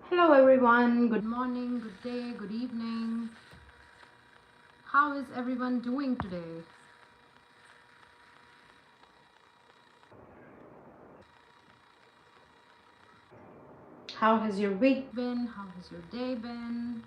Hello everyone, good morning, good day, good evening. How is everyone doing today? How has your week been? How has your day been?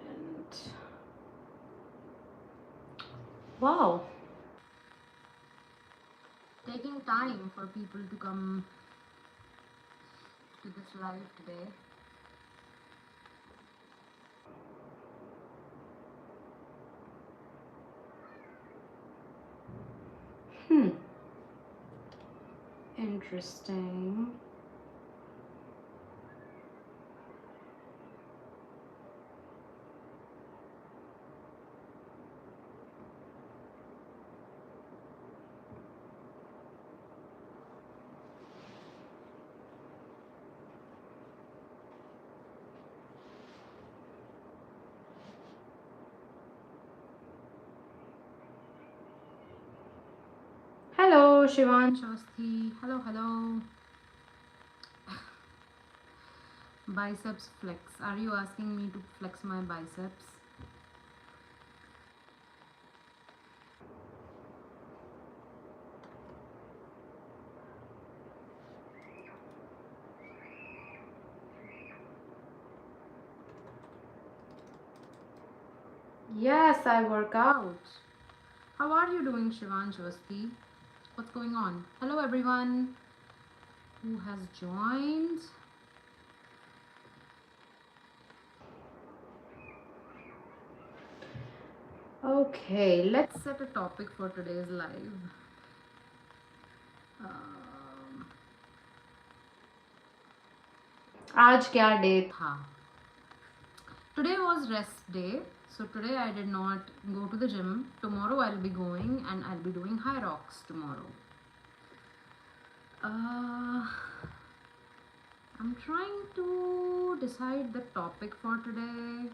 And wow, taking time for people to come to this live today. Hmm, interesting. Hello Shivan Shasti. Hello, hello. Biceps flex. Are you asking me to flex my biceps? Yes, I work out. How are you doing, Shivan Shasti? What's going on? Hello, everyone who has joined. Okay, let's set a topic for today's live. आज क्या day था? Today was rest day, so today I did not go to the gym. Tomorrow I'll be going and I'll be doing high rocks tomorrow. I'm trying to decide the topic for today.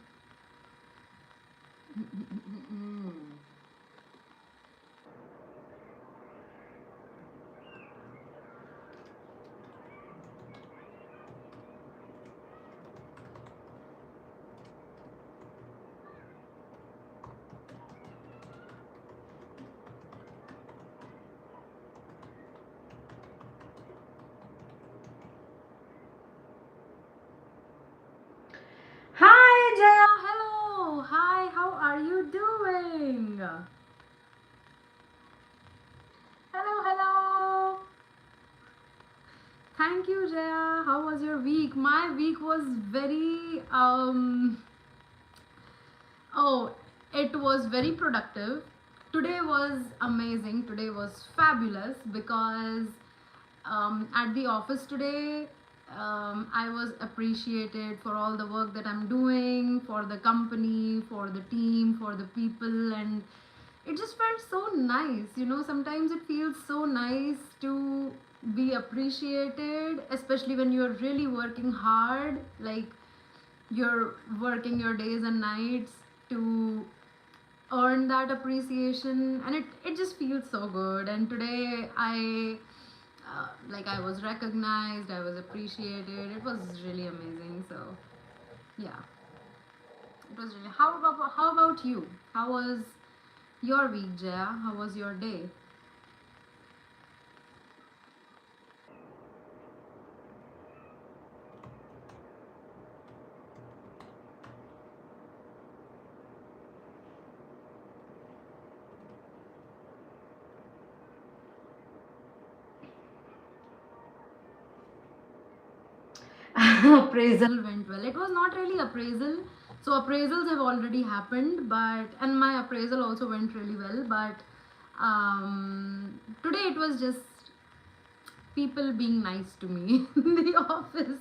Hi Jaya, hello. Hi, how are you doing? Hello, hello. Thank you, Jaya. How was your week? My week was very oh, it was very productive. Today was amazing. Today was fabulous because at the office today, I was appreciated for all the work that I'm doing, for the company, for the team, for the people, and it just felt so nice. Sometimes it feels so nice to be appreciated, especially when you're really working hard, like you're working your days and nights to earn that appreciation, and it just feels so good. And today I was recognized, I was appreciated. It was really amazing. So yeah, it was really. How about you? How was your week, Jaya? How was your day? Appraisal went well. It was not really appraisal. So appraisals have already happened, but and my appraisal also went really well. But today it was just people being nice to me in the office.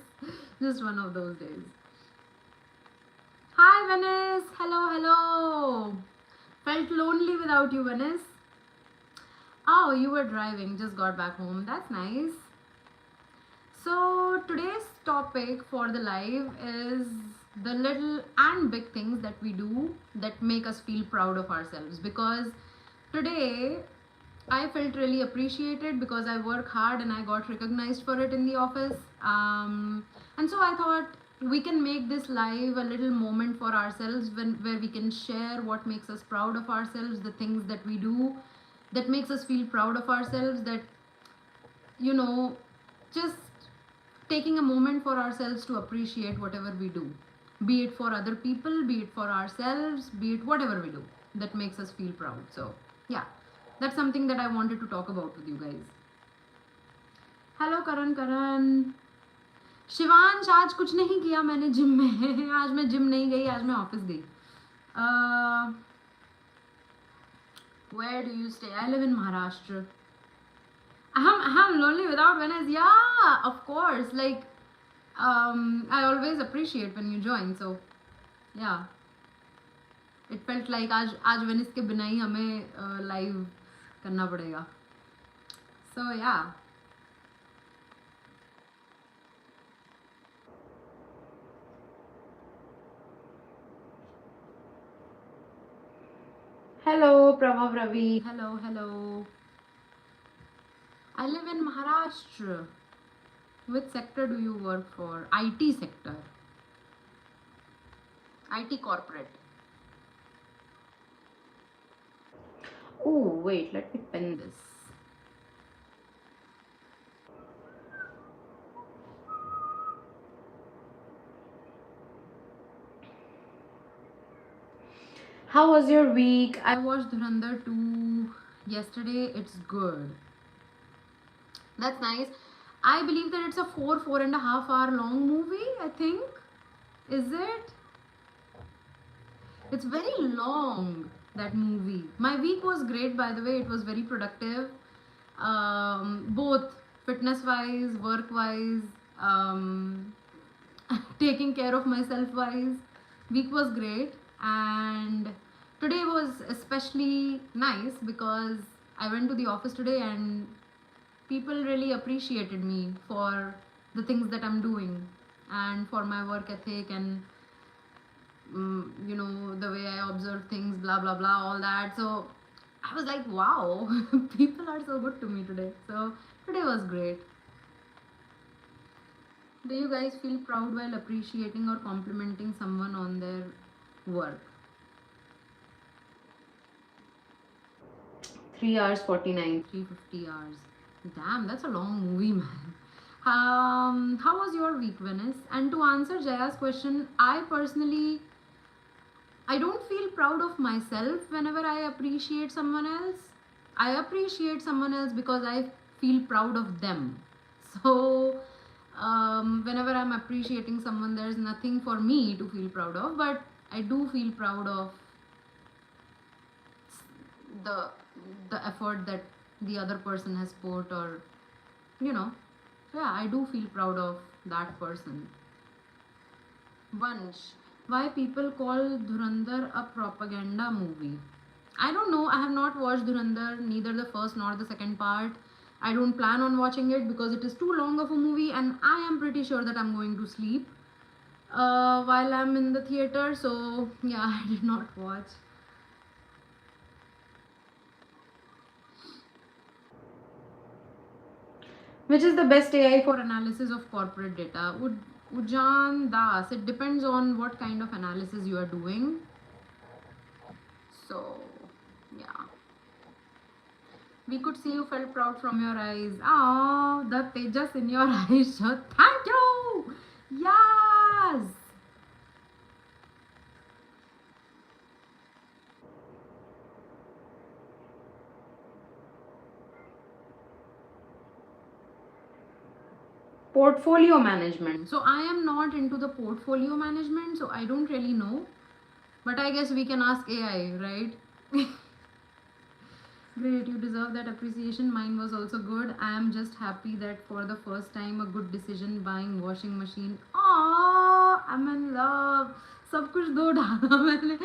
Just one of those days. Hi, Venice. Hello, hello. Felt lonely without you, Venice. Oh, you were driving. Just got back home. That's nice. So today's topic for the live is the little and big things that we do that make us feel proud of ourselves. Because today I felt really appreciated because I work hard and I got recognized for it in the office. And so I thought we can make this live a little moment for ourselves where we can share what makes us proud of ourselves, the things that we do that makes us feel proud of ourselves, that, you know, just taking a moment for ourselves to appreciate whatever we do, be it for other people, be it for ourselves, be it whatever we do that makes us feel proud. So yeah, that's something that I wanted to talk about with you guys. Hello Karan Karan Shivansh आज कुछ नहीं किया मैंने gym में आज मैं gym नहीं गई आज मैं ऑफिस गई where do you stay? I live in Maharashtra. I'm lonely without Venice. Yeah, of course. Like, I always appreciate when you join. So, yeah, it felt like आज Venice के बिना ही हमें live करना पड़ेगा. So yeah. Hello, Prabhav Ravi. Hello, hello. I live in Maharashtra. Which sector do you work for? IT sector. IT corporate. Oh, wait, let me pen this. How was your week? I watched Dhurandhar 2 yesterday. It's good. That's nice. I believe that it's a 4.5 hour long movie, I think. Is it? It's very long, that movie. My week was great, by the way. It was very productive. Both fitness wise, work wise, taking care of myself wise. Week was great. And today was especially nice because I went to the office today and people really appreciated me for the things that I'm doing and for my work ethic and the way I observe things, blah blah blah, all that. So I was like, wow, people are so good to me today. So today was great. Do you guys feel proud while appreciating or complimenting someone on their work? 3 hours 49, 350 hours. Damn, that's a long movie, man. How was your week, Venice? And to answer Jaya's question, I don't feel proud of myself whenever I appreciate someone else. I appreciate someone else because I feel proud of them. So, whenever I'm appreciating someone, there's nothing for me to feel proud of, but I do feel proud of the the effort that the other person has put, or you know, yeah, I do feel proud of that person. Vansh, why people call Dhurandhar a propaganda movie? I don't know. I have not watched Dhurandhar, neither the first nor the second part. I don't plan on watching it because it is too long of a movie and I am pretty sure that I'm going to sleep while I'm in the theater. So yeah, I did not watch. Which is the best AI for analysis of corporate data? Ujan Das. It depends on what kind of analysis you are doing. So Yeah. We could see you felt proud from your eyes. Oh, the tejas in your eyes. So thank you. Yes. Portfolio management. So I am not into the portfolio management, so I don't really know. But I guess we can ask AI, right? Great, you deserve that appreciation. Mine was also good. I am just happy that for the first time a good decision buying washing machine. Oh, I'm in love. सब कुछ दो डाला मैंने.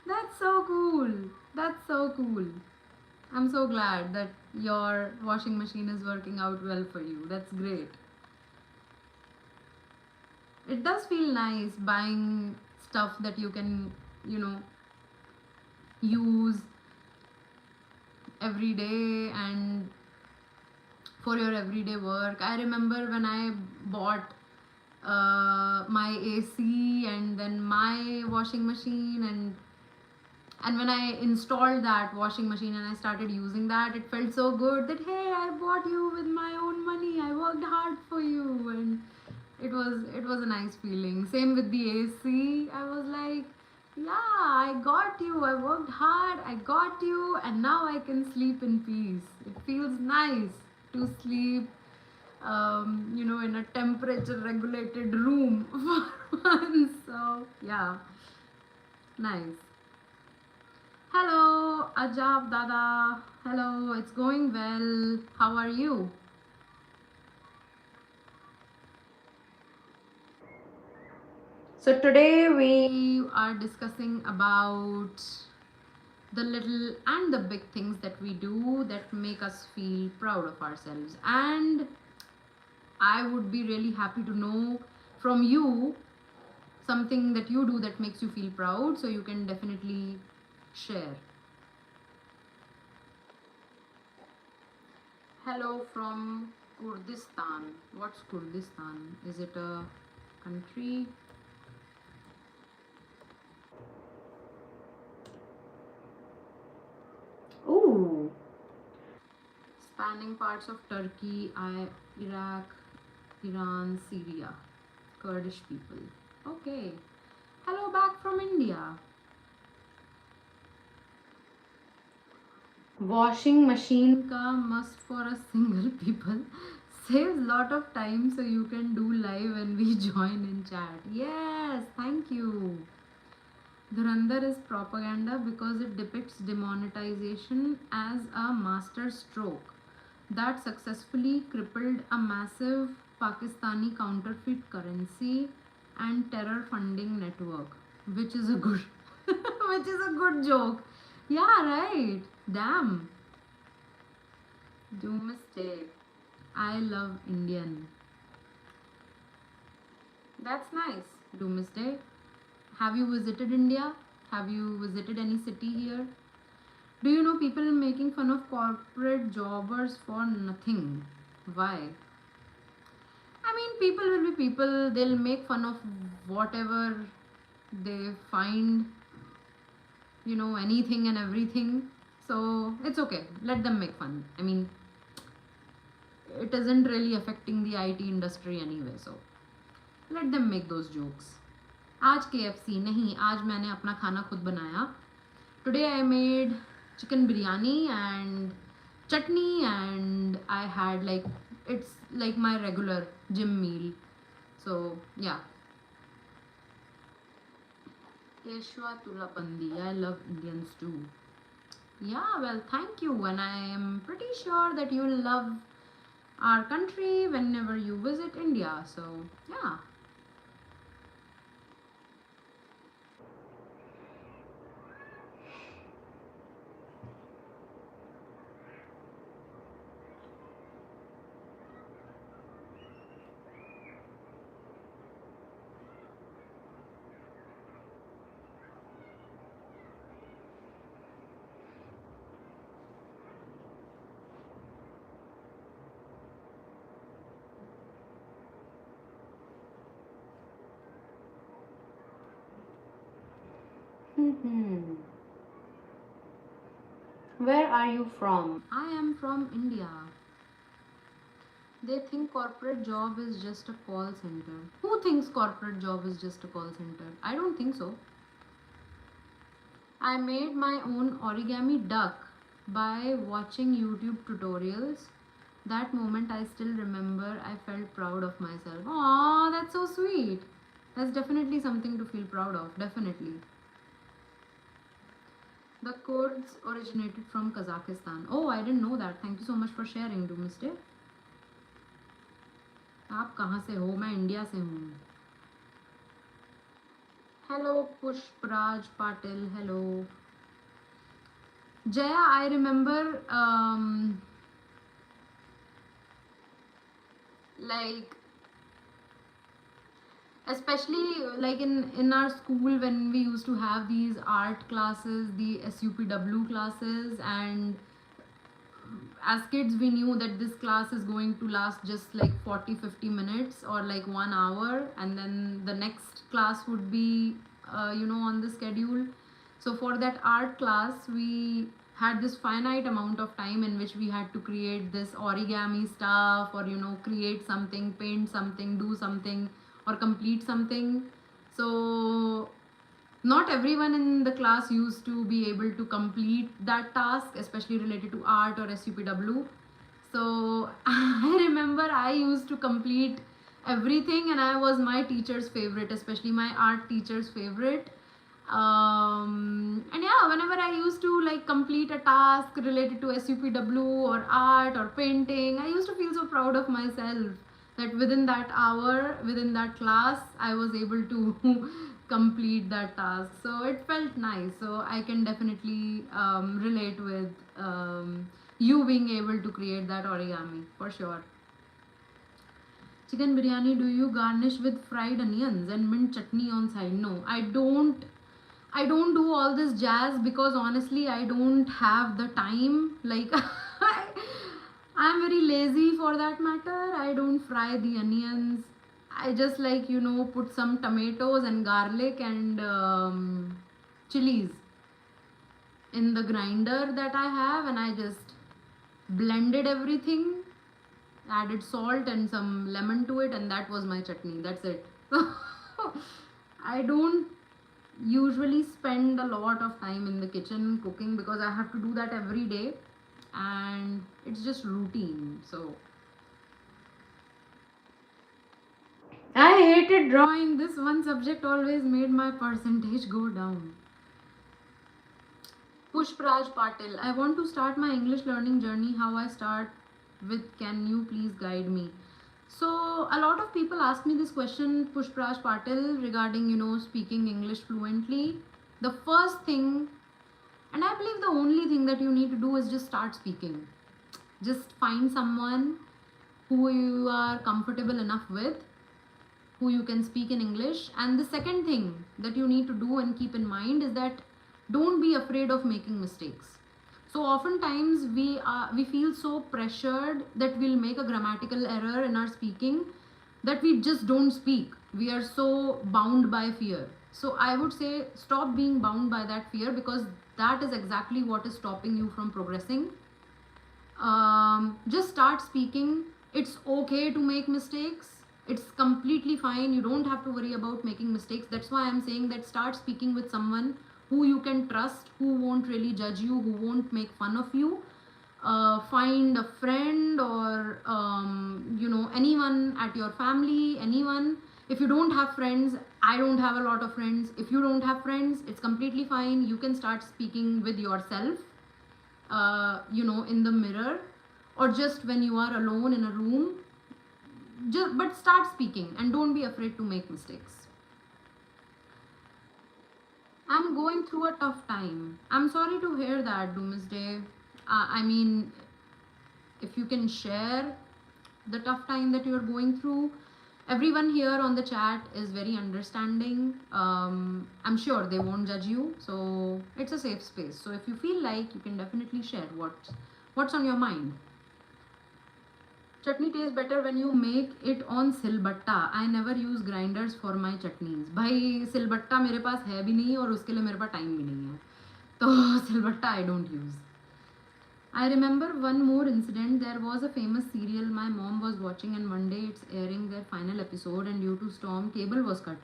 That's so cool. That's so cool. I'm so glad that your washing machine is working out well for you. That's great. It does feel nice buying stuff that you can, you know, use every day and for your everyday work. I remember when I bought my AC and then my washing machine, and when I installed that washing machine and I started using that, it felt so good that hey, I bought you with my own money. I worked hard for you, and it was a nice feeling. Same with the AC. I was like, yeah, I got you. I worked hard. I got you, and now I can sleep in peace. It feels nice to sleep, in a temperature regulated room for once. So yeah, nice. Hello, Ajab Dada. Hello, it's going well. How are you? So today we are discussing about the little and the big things that we do that make us feel proud of ourselves. And I would be really happy to know from you something that you do that makes you feel proud, so you can definitely share. Hello from Kurdistan. What's Kurdistan? Is it a country? Ooh. Spanning parts of Turkey, Iraq, Iran, Syria. Kurdish people. Okay. Hello back from India. Washing machine ka must for a single people. Saves lot of time so you can do live when we join in chat. Yes, thank you. Dhurandhar is propaganda because it depicts demonetization as a master stroke that successfully crippled a massive Pakistani counterfeit currency and terror funding network, which is a good which is a good joke. Yeah, right. Damn. Doomsday. I love Indian. That's nice. Doomsday. Have you visited India? Have you visited any city here? Do you know people making fun of corporate jobbers for nothing? Why? I mean, people will be people. They'll make fun of whatever they find, anything and everything. So it's okay. Let them make fun. I mean, it isn't really affecting the IT industry anyway. So let them make those jokes. आज KFC नहीं, आज मैंने अपना खाना खुद बनाया. Today I made chicken biryani and chutney, and I had it's like my regular gym meal. So yeah. Keshwa Tulapandi. I love Indians too. Yeah, well, thank you. And I am pretty sure that you'll love our country whenever you visit India. So yeah. Hmm. Where are you from? I am from India. They think corporate job is just a call center. Who thinks corporate job is just a call center? I don't think so. I made my own origami duck by watching YouTube tutorials. That moment I still remember. I felt proud of myself. Aww, that's so sweet. That's definitely something to feel proud of. Definitely. The codes originated from Kazakhstan. Oh, I didn't know that. Thank you so much for sharing, Doomsday. आप कहाँ से हो? मैं India से हूँ. Hello, Pushpraj Patil. Hello. Jaya, I remember like especially like in our school when we used to have these art classes, the SUPW classes, and as kids we knew that this class is going to last just like 40-50 minutes or like 1 hour, and then the next class would be on the schedule. So for that art class we had this finite amount of time in which we had to create this origami stuff, or create something, paint something, do something, or complete something. So not everyone in the class used to be able to complete that task, especially related to art or SUPW. So I remember I used to complete everything, and I was my teacher's favorite, especially my art teacher's favorite. And yeah, whenever I used to like complete a task related to SUPW or art or painting, I used to feel so proud of myself that within that hour, within that class, I was able to complete that task. So it felt nice. So I can definitely relate with you being able to create that origami for sure. Chicken biryani, do you garnish with fried onions and mint chutney on side? No, I don't do all this jazz because honestly I don't have the time. Like I'm very lazy for that matter. I don't fry the onions. I just like put some tomatoes and garlic and chilies in the grinder that I have, and I just blended everything, added salt and some lemon to it, and that was my chutney. That's it. I don't usually spend a lot of time in the kitchen cooking because I have to do that every day and it's just routine. So I hated drawing. This one subject always made my percentage go down. Pushpraj Patil, I want to start my English learning journey. How I start with, can you please guide me? So a lot of people ask me this question, Pushpraj Patil, regarding speaking English fluently. The first thing, and I believe the only thing that you need to do is just start speaking. Just find someone who you are comfortable enough with, who you can speak in English. And the second thing that you need to do and keep in mind is that don't be afraid of making mistakes. So oftentimes we feel so pressured that we'll make a grammatical error in our speaking that we just don't speak. We are so bound by fear. So I would say stop being bound by that fear, because that is exactly what is stopping you from progressing. Just start speaking. It's okay to make mistakes. It's completely fine. You don't have to worry about making mistakes. That's why I'm saying that start speaking with someone who you can trust, who won't really judge you, who won't make fun of you. Find a friend or anyone at your family, anyone. If you don't have friends, I don't have a lot of friends. If you don't have friends, it's completely fine. You can start speaking with yourself, in the mirror, or just when you are alone in a room. But start speaking and don't be afraid to make mistakes. I'm going through a tough time. I'm sorry to hear that, Doomsday. I mean, if you can share the tough time that you're going through, everyone here on the chat is very understanding. I'm sure they won't judge you, so it's a safe space. So if you feel like, you can definitely share what's on your mind. Chutney tastes better when you make it on silbatta. I never use grinders for my chutneys. भाई सिलबट्टा मेरे पास है भी नहीं और उसके लिए मेरे पास time भी नहीं है, तो सिलबट्टा I don't use. I remember one more incident. There was a famous serial my mom was watching, and one day it's airing their final episode, and due to storm, cable was cut.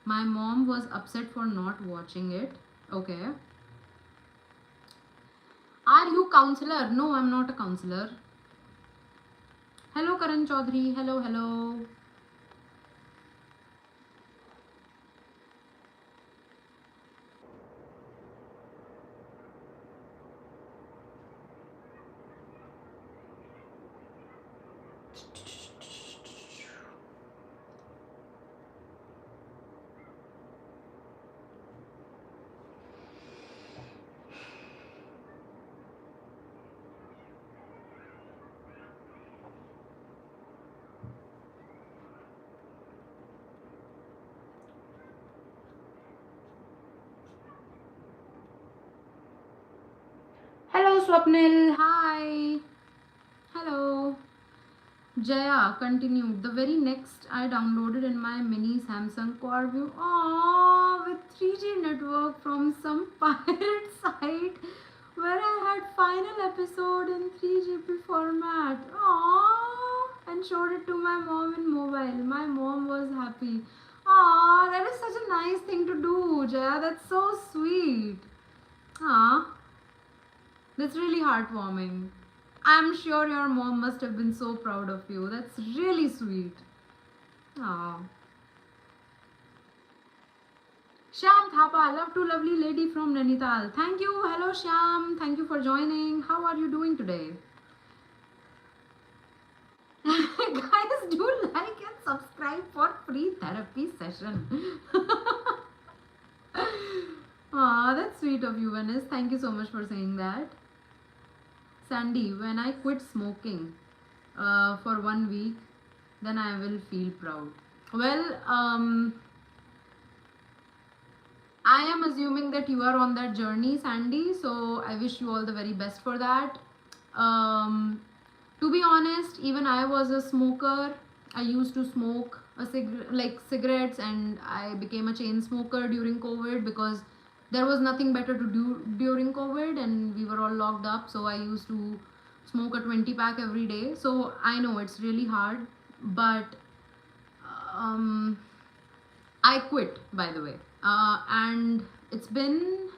My mom was upset for not watching it. Okay. Are you counselor? No, I'm not a counselor. Hello, Karan Chaudhary. Hello, hello. Hello, Swapnil. Hi. Hello. Jaya continued. The very next I downloaded in my mini Samsung Corview. Aww, with 3G network from some pirate site where I had final episode in 3GP format. Aww, and showed it to my mom in mobile. My mom was happy. Aww, that is such a nice thing to do, Jaya. That's so sweet. Aww, that's really heartwarming. I'm sure your mom must have been so proud of you. That's really sweet. Aww. Shyam Thapa, love to lovely lady from Nainital. Thank you. Hello, Shyam. Thank you for joining. How are you doing today? Guys, do like and subscribe for free therapy session. Aw, that's sweet of you, Venice. Thank you so much for saying that. Sandy, when I quit smoking for 1 week, then I will feel proud. Well, I am assuming that you are on that journey, Sandy. So I wish you all the very best for that. To be honest, even I was a smoker. I used to smoke like cigarettes, and I became a chain smoker during COVID because there was nothing better to do during COVID, and we were all locked up. So I used to smoke a 20 pack every day. So I know it's really hard, but um, I quit, by the way, and it's been,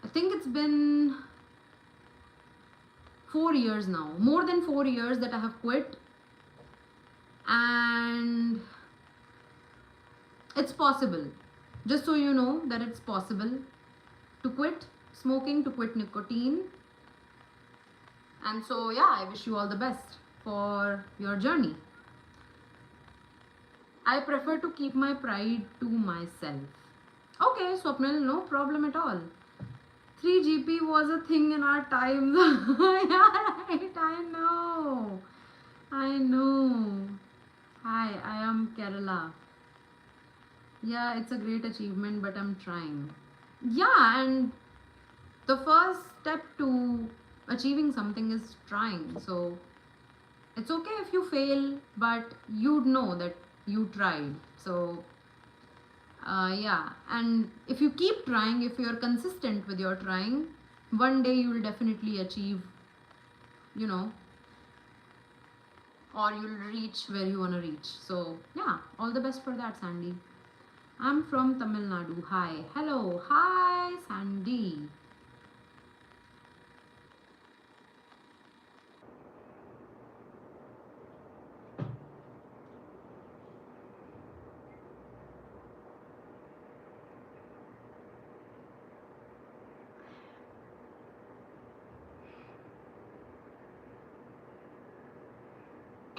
I think it's been 4 years now, more than 4 years that I have quit, and it's possible. Just so you know that it's possible to quit smoking, to quit nicotine. And so, yeah, I wish you all the best for your journey. I prefer to keep my pride to myself. Okay, Swapnil, no problem at all. 3GP was a thing in our time. Yeah, right, I know. I know. Hi, I am Kerala. Yeah, it's a great achievement, but I'm trying. Yeah, and the first step to achieving something is trying. So it's okay if you fail, but you'd know that you tried. So yeah, and if you keep trying, if you're consistent with your trying, one day you will definitely achieve, you know, or you'll reach where you want to reach. So yeah, all the best for that, Sandy. I'm from Tamil Nadu. Hi. Hello. Hi, Sandy.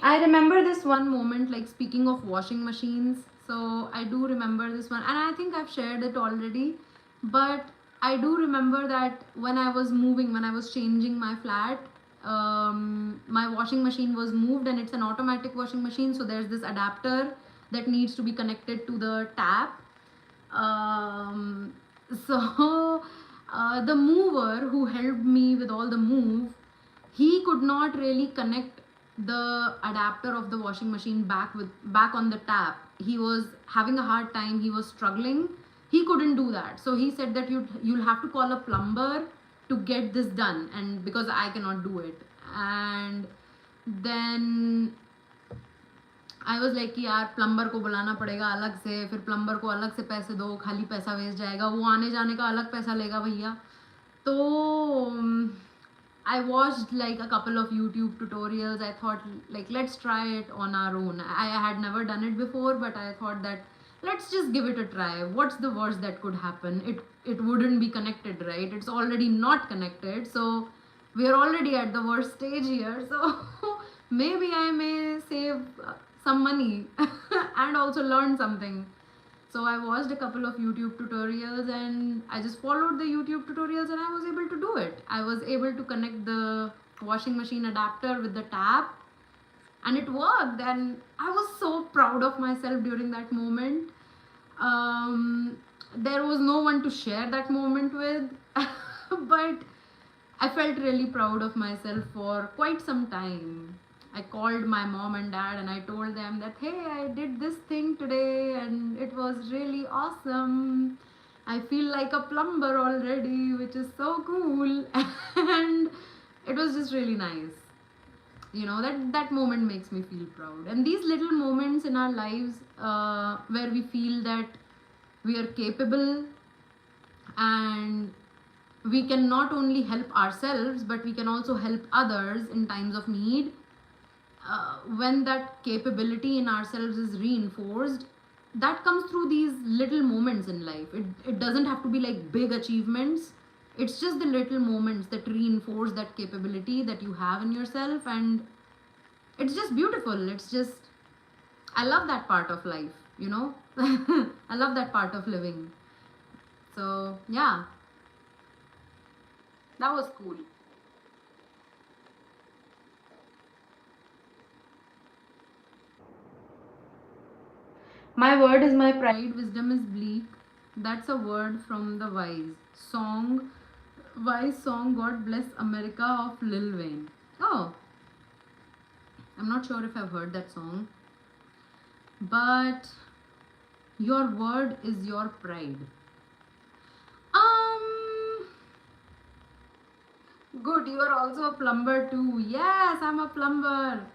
I remember this one moment, like speaking of washing machines. So I do remember this one, and I think I've shared it already. But I do remember that when I was moving, when I was changing my flat, my washing machine was moved, and it's an automatic washing machine. So there's this adapter that needs to be connected to the tap. Um, so the mover who helped me with all the move, he could not really connect the adapter of the washing machine back on the tap. He was having a hard time, he was struggling, he couldn't do that. So he said that you'll have to call a plumber to get this done, and because I cannot do it. And then I was like कि यार plumber को बुलाना पड़ेगा अलग से, फिर plumber को अलग से पैसे दो, खाली पैसा वेस्ट जाएगा, वो आने जाने का अलग पैसा लेगा भैया. तो I watched like a couple of YouTube tutorials. I thought like let's try it on our own. I had never done it before, but I thought that let's just give it a try. What's the worst that could happen? It wouldn't be connected, right? It's already not connected, so we are already at the worst stage here. So maybe I may save some money and also learn something. So I watched a couple of YouTube tutorials and I just followed the YouTube tutorials and I was able to do it. I was able to connect the washing machine adapter with the tap and it worked, and I was so proud of myself during that moment. There was no one to share that moment with, but I felt really proud of myself for quite some time. I called my mom and dad and I told them that, hey, I did this thing today and it was really awesome. I feel like a plumber already, which is so cool. And it was just really nice. You know, that moment makes me feel proud. And these little moments in our lives where we feel that we are capable and we can not only help ourselves, but we can also help others in times of need. When that capability in ourselves is reinforced, that comes through these little moments in life. It doesn't have to be like big achievements. It's just the little moments that reinforce that capability that you have in yourself, and it's just beautiful. It's just, I love that part of life, you know. I love that part of living. So yeah, that was cool. My word is my pride, wisdom is bleak. That's a word from the wise song, God Bless America of Lil Wayne. Oh, I'm not sure if I've heard that song. But your word is your pride. Good, you are also a plumber too. Yes, I'm a plumber.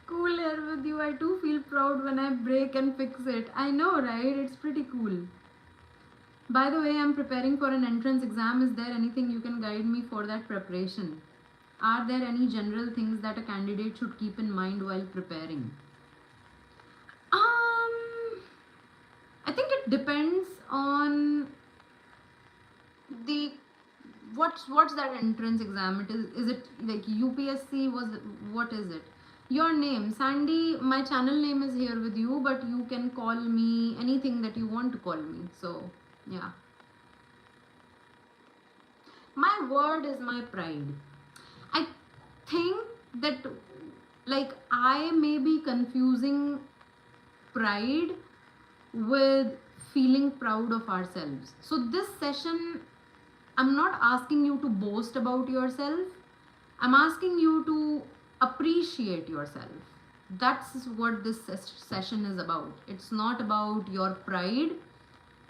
Cool here with you. I too feel proud when I break and fix it. I know, right? It's pretty cool. By the way, I'm preparing for an entrance exam. Is there anything you can guide me for that preparation? Are there any general things that a candidate should keep in mind while preparing? I think it depends on the what's that entrance exam. Is it like UPSC? What is it? Your name, Sandy. My channel name is here with you, but you can call me anything that you want to call me. So yeah. My word is my pride. I think that like I may be confusing pride with feeling proud of ourselves. So this session, I'm not asking you to boast about yourself. I'm asking you to appreciate yourself. That's what this session is about. It's not about your pride.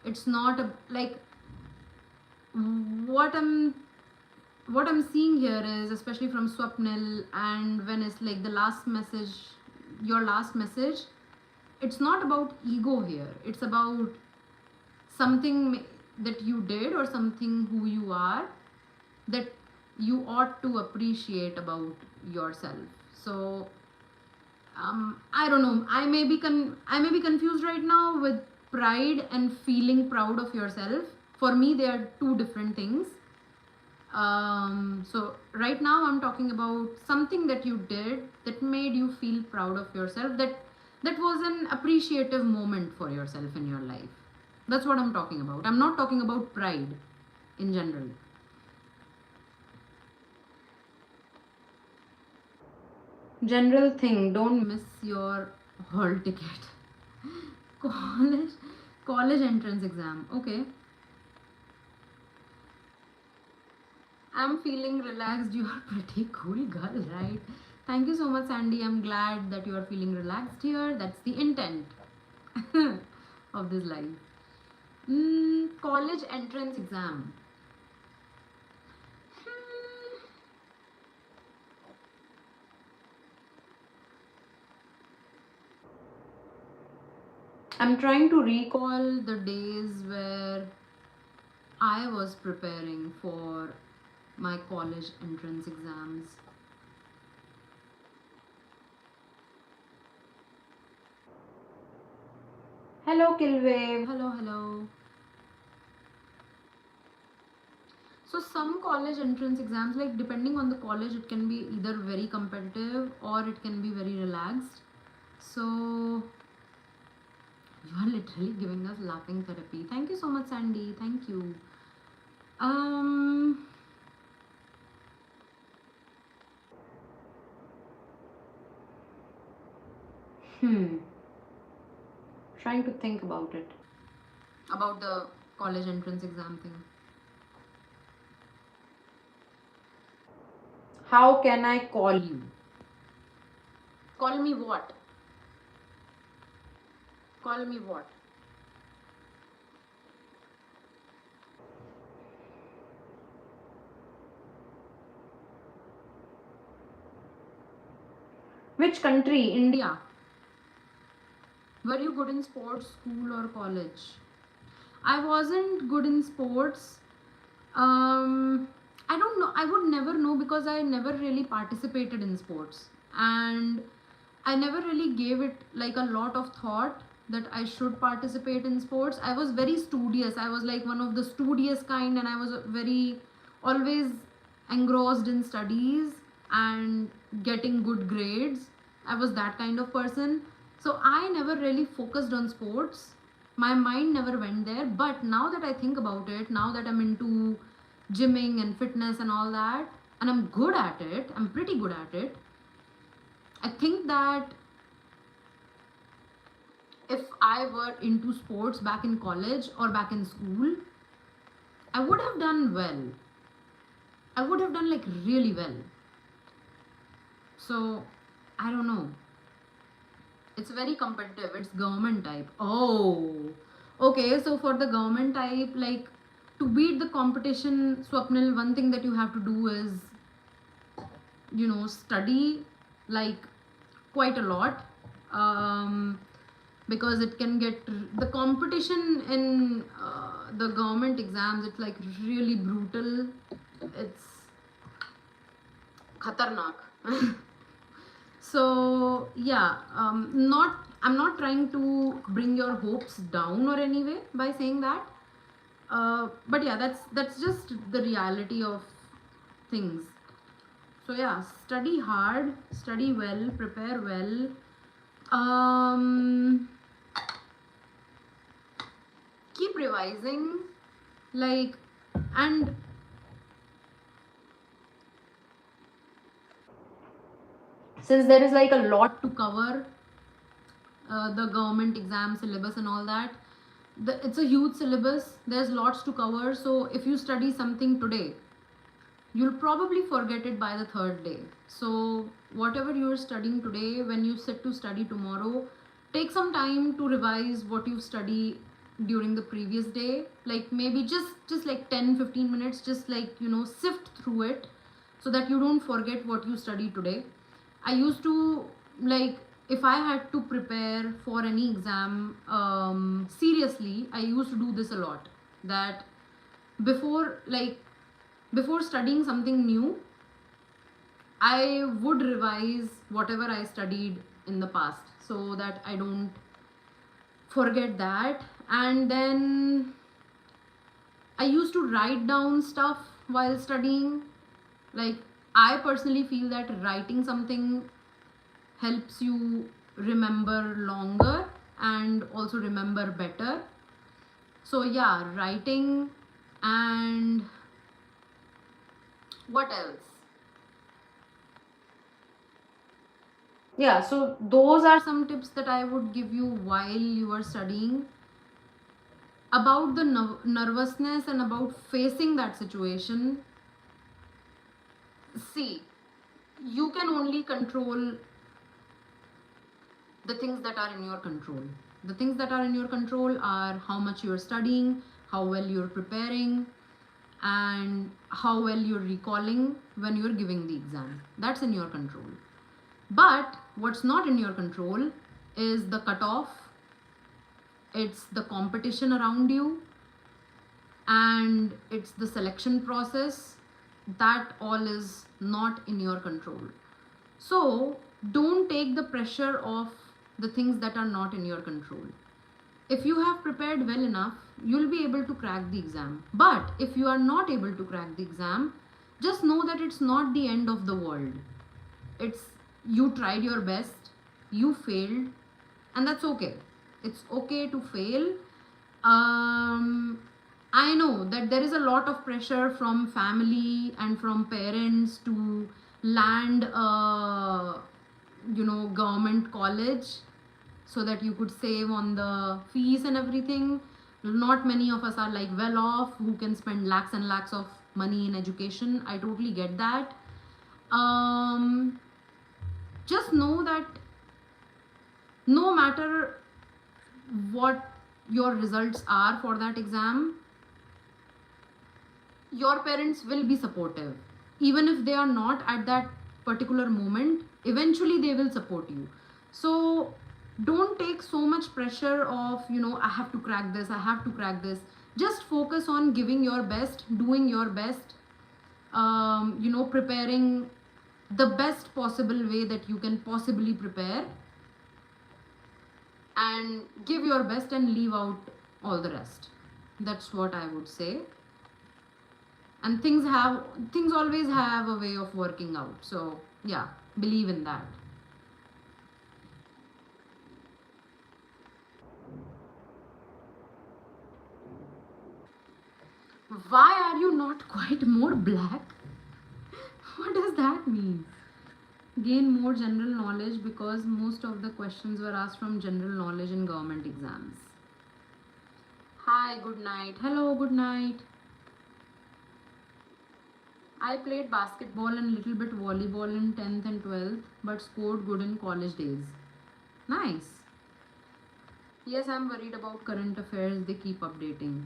It's not like what I'm seeing here is, especially from Swapnil and when it's like the last message, your last message, it's not about ego here. It's about something that you did or something who you are that you ought to appreciate about yourself. So I don't know, I may be confused right now with pride and feeling proud of yourself. For me, they are two different things. So right now I'm talking about something that you did that made you feel proud of yourself, that was an appreciative moment for yourself in your life. That's what I'm talking about. I'm not talking about pride in general. General thing, don't miss your hall ticket. college entrance exam. Okay. I'm feeling relaxed. You are pretty cool girl, right? Thank you so much, Sandy. I'm glad that you are feeling relaxed here. That's the intent of this live. College entrance exam. I'm trying to recall the days where I was preparing for my college entrance exams. Hello, Kilwave. Hello, hello. So some college entrance exams, like depending on the college, it can be either very competitive or it can be very relaxed. So you are literally giving us laughing therapy. Thank you so much, Sandy. Thank you. Um, hmm. Trying to think about it. About the college entrance exam thing. How can I call you? Call me what? Call me what? Which country? India. Were you good in sports, school, or college? I wasn't good in sports. I don't know. I would never know because I never really participated in sports. And I never really gave it like a lot of thought that I should participate in sports. I was very studious. I was like one of the studious kind, and I was very always engrossed in studies and getting good grades. I was that kind of person. So I never really focused on sports. My mind never went there. But now that I think about it, now that I'm into gymming and fitness and all that, and I'm good at it, I'm pretty good at it. I think that if I were into sports back in college or back in school, I would have done well. I would have done like really well. So, I don't know. It's very competitive. It's government type. Oh, okay. So, for the government type, like to beat the competition, Swapnil, one thing that you have to do is, study like quite a lot. Because it can get the competition in the government exams, it's like really brutal. It's khatarnak. So yeah, not I'm not trying to bring your hopes down or anyway by saying that, but yeah, that's just the reality of things. So yeah, study hard, study well, prepare well. um Keep revising, like, and since there is like a lot to cover, the government exam syllabus and all that, it's a huge syllabus, there's lots to cover. So if you study something today, you'll probably forget it by the third day. So whatever you're studying today, when you sit to study tomorrow, take some time to revise what you study during the previous day, like maybe just like 10-15 minutes, just like sift through it so that you don't forget what you studied today. I used to, like, if I had to prepare for any exam, seriously, I used to do this a lot, that before like before studying something new, I would revise whatever I studied in the past so that I don't forget that. And then I used to write down stuff while studying. Like, I personally feel that writing something helps you remember longer and also remember better. So, yeah, writing. And what else? Yeah, so those are some tips that I would give you while you are studying. About the nervousness and about facing that situation, see, you can only control the things that are in your control. The things that are in your control are how much you're studying, how well you're preparing, and how well you're recalling when you're giving the exam. That's in your control. But what's not in your control is the cutoff, it's the competition around you, and it's the selection process. That all is not in your control. So don't take the pressure of the things that are not in your control. If you have prepared well enough, you'll be able to crack the exam. But if you are not able to crack the exam, just know that it's not the end of the world. It's, you tried your best, you failed, and that's okay. It's okay to fail. I know that there is a lot of pressure from family and from parents to land a, government college, so that you could save on the fees and everything. Not many of us are like well off who can spend lakhs and lakhs of money in education. I totally get that. um just know that no matter what your results are for that exam, your parents will be supportive. Even if they are not at that particular moment, eventually they will support you. So don't take so much pressure of, I have to crack this, I have to crack this. Just focus on giving your best, doing your best, preparing the best possible way that you can possibly prepare, and give your best and leave out all the rest. That's what I would say. And things always have a way of working out. So yeah, believe in that. Why are you not quite more black? What does that mean? Gain more general knowledge, because most of the questions were asked from general knowledge in government exams. Hi, good night. Hello, good night. I played basketball and little bit volleyball in 10th and 12th, but scored good in college days. Nice. Yes, I'm worried about current affairs. They keep updating.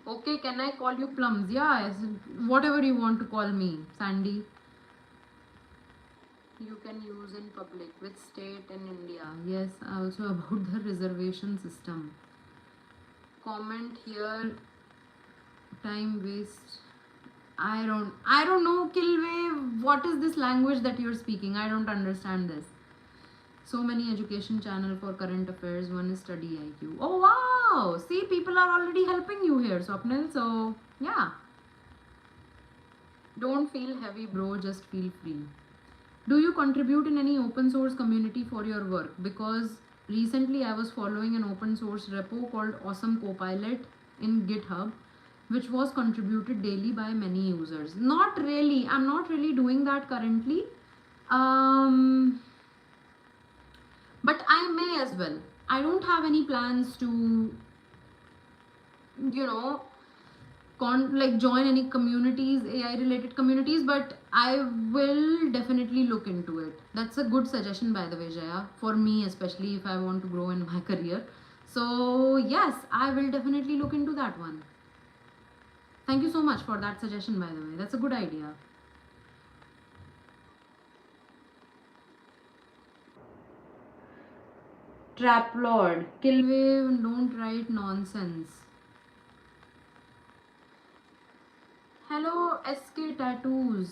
Okay, can I call you Plums? Yeah, yes, whatever you want to call me, Sandy. You can use in public. Which state in India? Yes, also about the reservation system. Comment here. Time waste. I don't know, Kilway. What is this language that you're speaking? I don't understand this. So many education channel for current affairs. One is study IQ. Oh wow! See, people are already helping you here, Swapnil. So yeah, don't feel heavy, bro. Just feel free. Do you contribute in any open source community for your work? Because recently I was following an open source repo called Awesome Copilot in GitHub, which was contributed daily by many users. Not really. I'm not really doing that currently. Um, but I may as well. I don't have any plans to, you know, like join any communities, AI related communities, but I will definitely look into it. That's a good suggestion, by the way, Jaya, for me, especially if I want to grow in my career. So yes, I will definitely look into that one. Thank you so much for that suggestion, by the way. That's a good idea. Trap Lord, Killwave, don't write nonsense. Hello, SK Tattoos.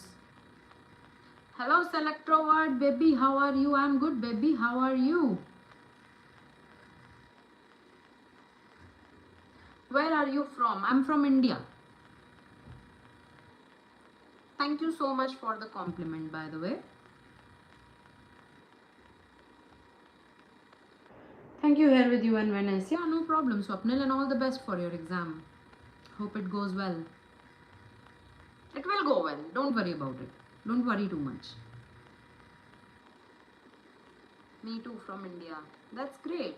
Hello, Selectrovert, baby, how are you? I'm good, baby, how are you? Where are you from? I'm from India. Thank you so much for the compliment, by the way. Thank you, here with you and Venice. Yeah, no problem, Swapnil, and all the best for your exam. Hope it goes well. It will go well. Don't worry about it. Don't worry too much. Me too, from India. That's great.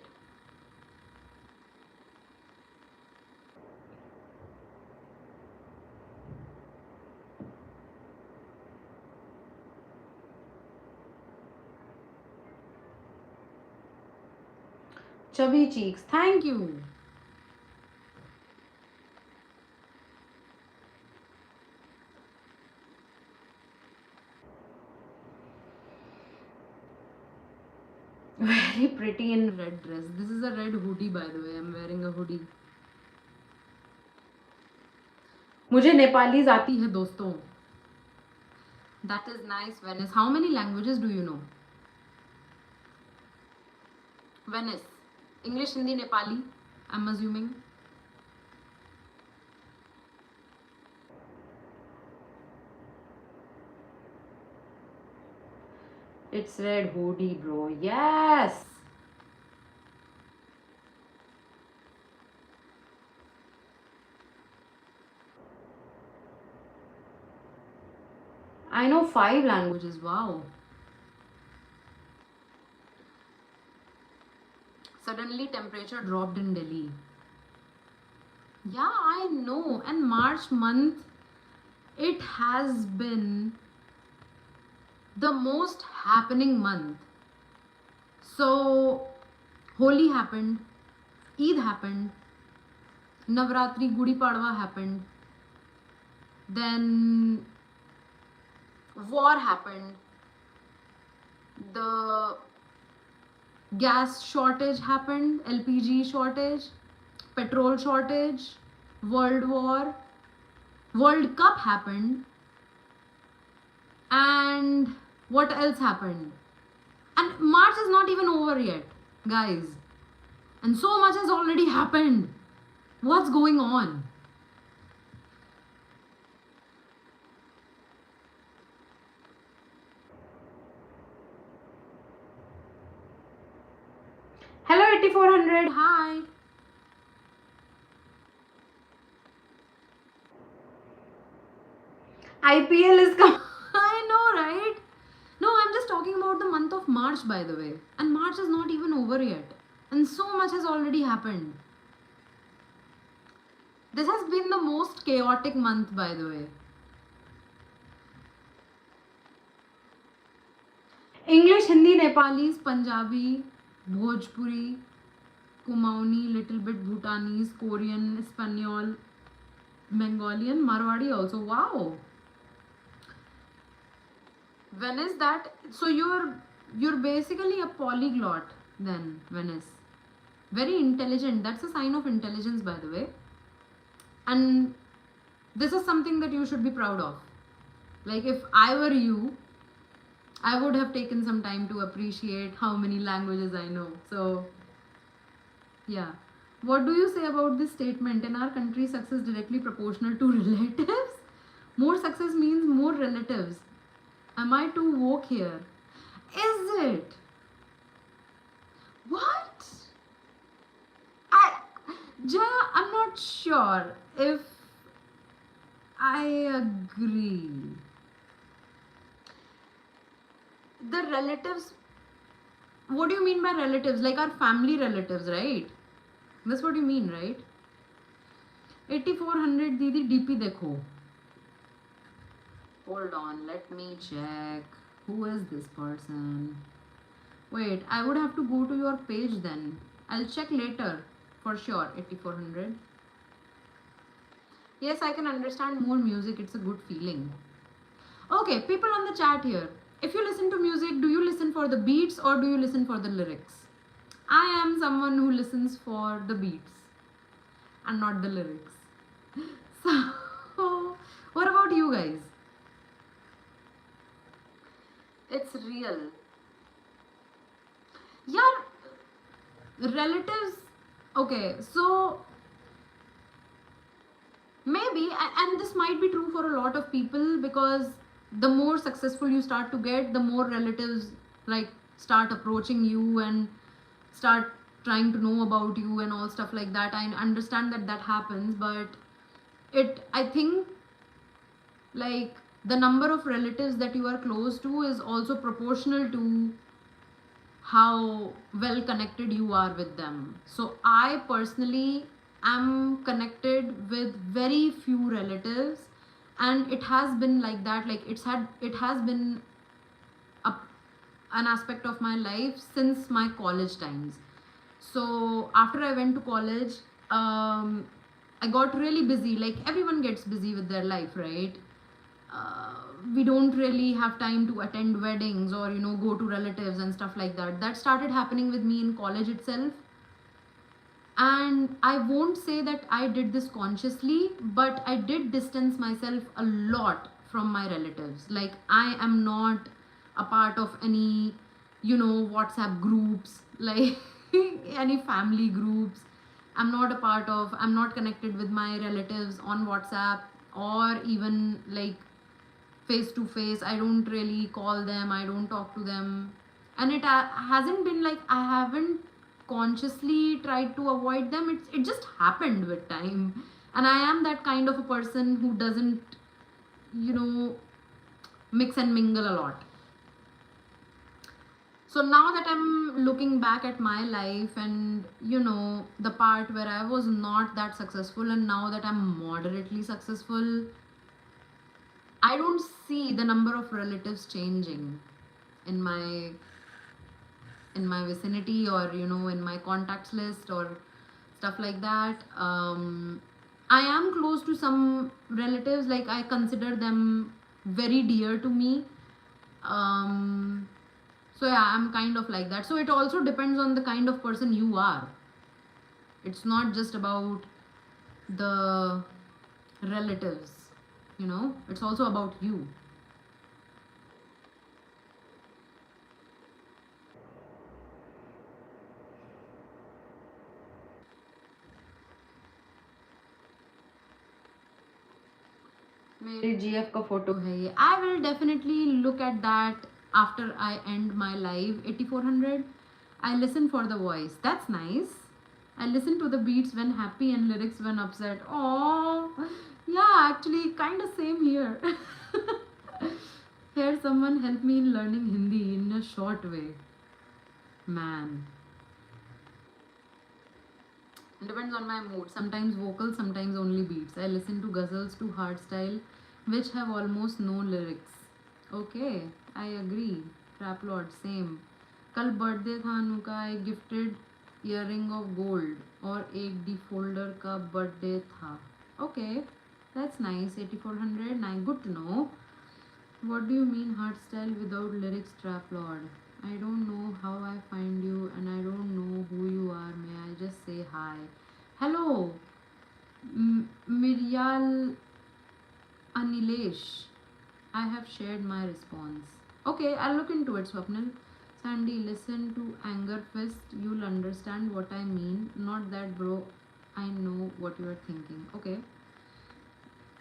Chubby cheeks. Thank you. Very pretty in red dress. This is a red hoodie, by the way. I'm wearing a hoodie. मुझे Nepalese आती है दोस्तों. That is nice, Venice. How many languages do you know? Venice. English, Hindi, Nepali, I'm assuming. It's red hoodie, bro. Yes. I know 5 languages. Wow. Suddenly temperature dropped in Delhi. Yeah, I know. And March month, it has been the most happening month. So Holi happened, Eid happened, Navratri, Gudi Padwa happened, then war happened, the gas shortage happened, LPG shortage, petrol shortage, World War, World Cup happened, and what else happened? And March is not even over yet, guys. And so much has already happened. What's going on? Hello 8400. Hi. IPL is coming. I know, right? No, I'm just talking about the month of March, by the way. And March is not even over yet. And so much has already happened. This has been the most chaotic month, by the way. English, Hindi, Nepalese, Punjabi, Bhojpuri, Kumaoni, little bit Bhutanese, Korean, Espanol, Mongolian, Marwadi also. Wow. Venice, that so you're basically a polyglot then, Venice. Very intelligent. That's a sign of intelligence, by the way. And this is something that you should be proud of. Like, if I were you, I would have taken some time to appreciate how many languages I know. So, yeah. What do you say about this statement? In our country, success directly proportional to relatives? More success means more relatives. Am I too woke here? Is it? What? Jaya, I'm not sure if I agree. The relatives, what do you mean by relatives? Like our family relatives, right? That's what you mean, right? 8400 Didi DP dekho. Hold on, let me check. Who is this person? Wait, I would have to go to your page then. I'll check later for sure. 8400. Yes, I can understand more music. It's a good feeling. Okay, people on the chat here. If you listen to music, do you listen for the beats or do you listen for the lyrics? I am someone who listens for the beats and not the lyrics. So, what about you guys? It's real. Yeah, relatives. Okay, so maybe, and this might be true for a lot of people, because the more successful you start to get, the more relatives like start approaching you and start trying to know about you and all stuff like that. I understand that that happens, but I think, like, the number of relatives that you are close to is also proportional to how well connected you are with them. So I personally am connected with very few relatives, and it has been like that. Like, it has been an aspect of my life since my college times. So after I went to college, I got really busy. Like, everyone gets busy with their life, right? we don't really have time to attend weddings or go to relatives and stuff like that. That started happening with me in college itself. And I won't say that I did this consciously, but I did distance myself a lot from my relatives. Like, I am not a part of any WhatsApp groups, like any family groups. I'm not connected with my relatives on WhatsApp, or even like face to face. I don't really call them, I don't talk to them. And it hasn't been like I haven't consciously tried to avoid them. It just happened with time. And I am that kind of a person who doesn't you know mix and mingle a lot. So now that I'm looking back at my life, and the part where I was not that successful, and now that I'm moderately successful, I don't see the number of relatives changing in my vicinity, or in my contacts list or stuff like that. I am close to some relatives, like I consider them very dear to me. So yeah, I'm kind of like that. So it also depends on the kind of person you are. It's not just about the relatives, it's also about you. मेरे GF का photo है ये. I will definitely look at that after I end my live 8400. I listen for the voice. That's nice. I listen to the beats when happy and lyrics when upset. Oh, yeah, actually, kind of same here. Here, someone help me in learning Hindi in a short way. Man. Depends on my mood. Sometimes vocals, sometimes only beats. I listen to ghazals to hardstyle, which have almost no lyrics. Okay, I agree. Trap Lord, same. कल birthday था अनु का. I gifted earring of gold, और एक डी फोल्डर का birthday था. Okay, that's nice. 8400, nice, good to know. What do you mean hardstyle without lyrics, Trap Lord? I don't know how I find you, and I don't know who you are. May I just say hi? Hello, Miryal Anilesh. I have shared my response. Okay, I'll look into it, Swapnil. Sandy, listen to Anger Fist. You'll understand what I mean. Not that, bro. I know what you are thinking. Okay.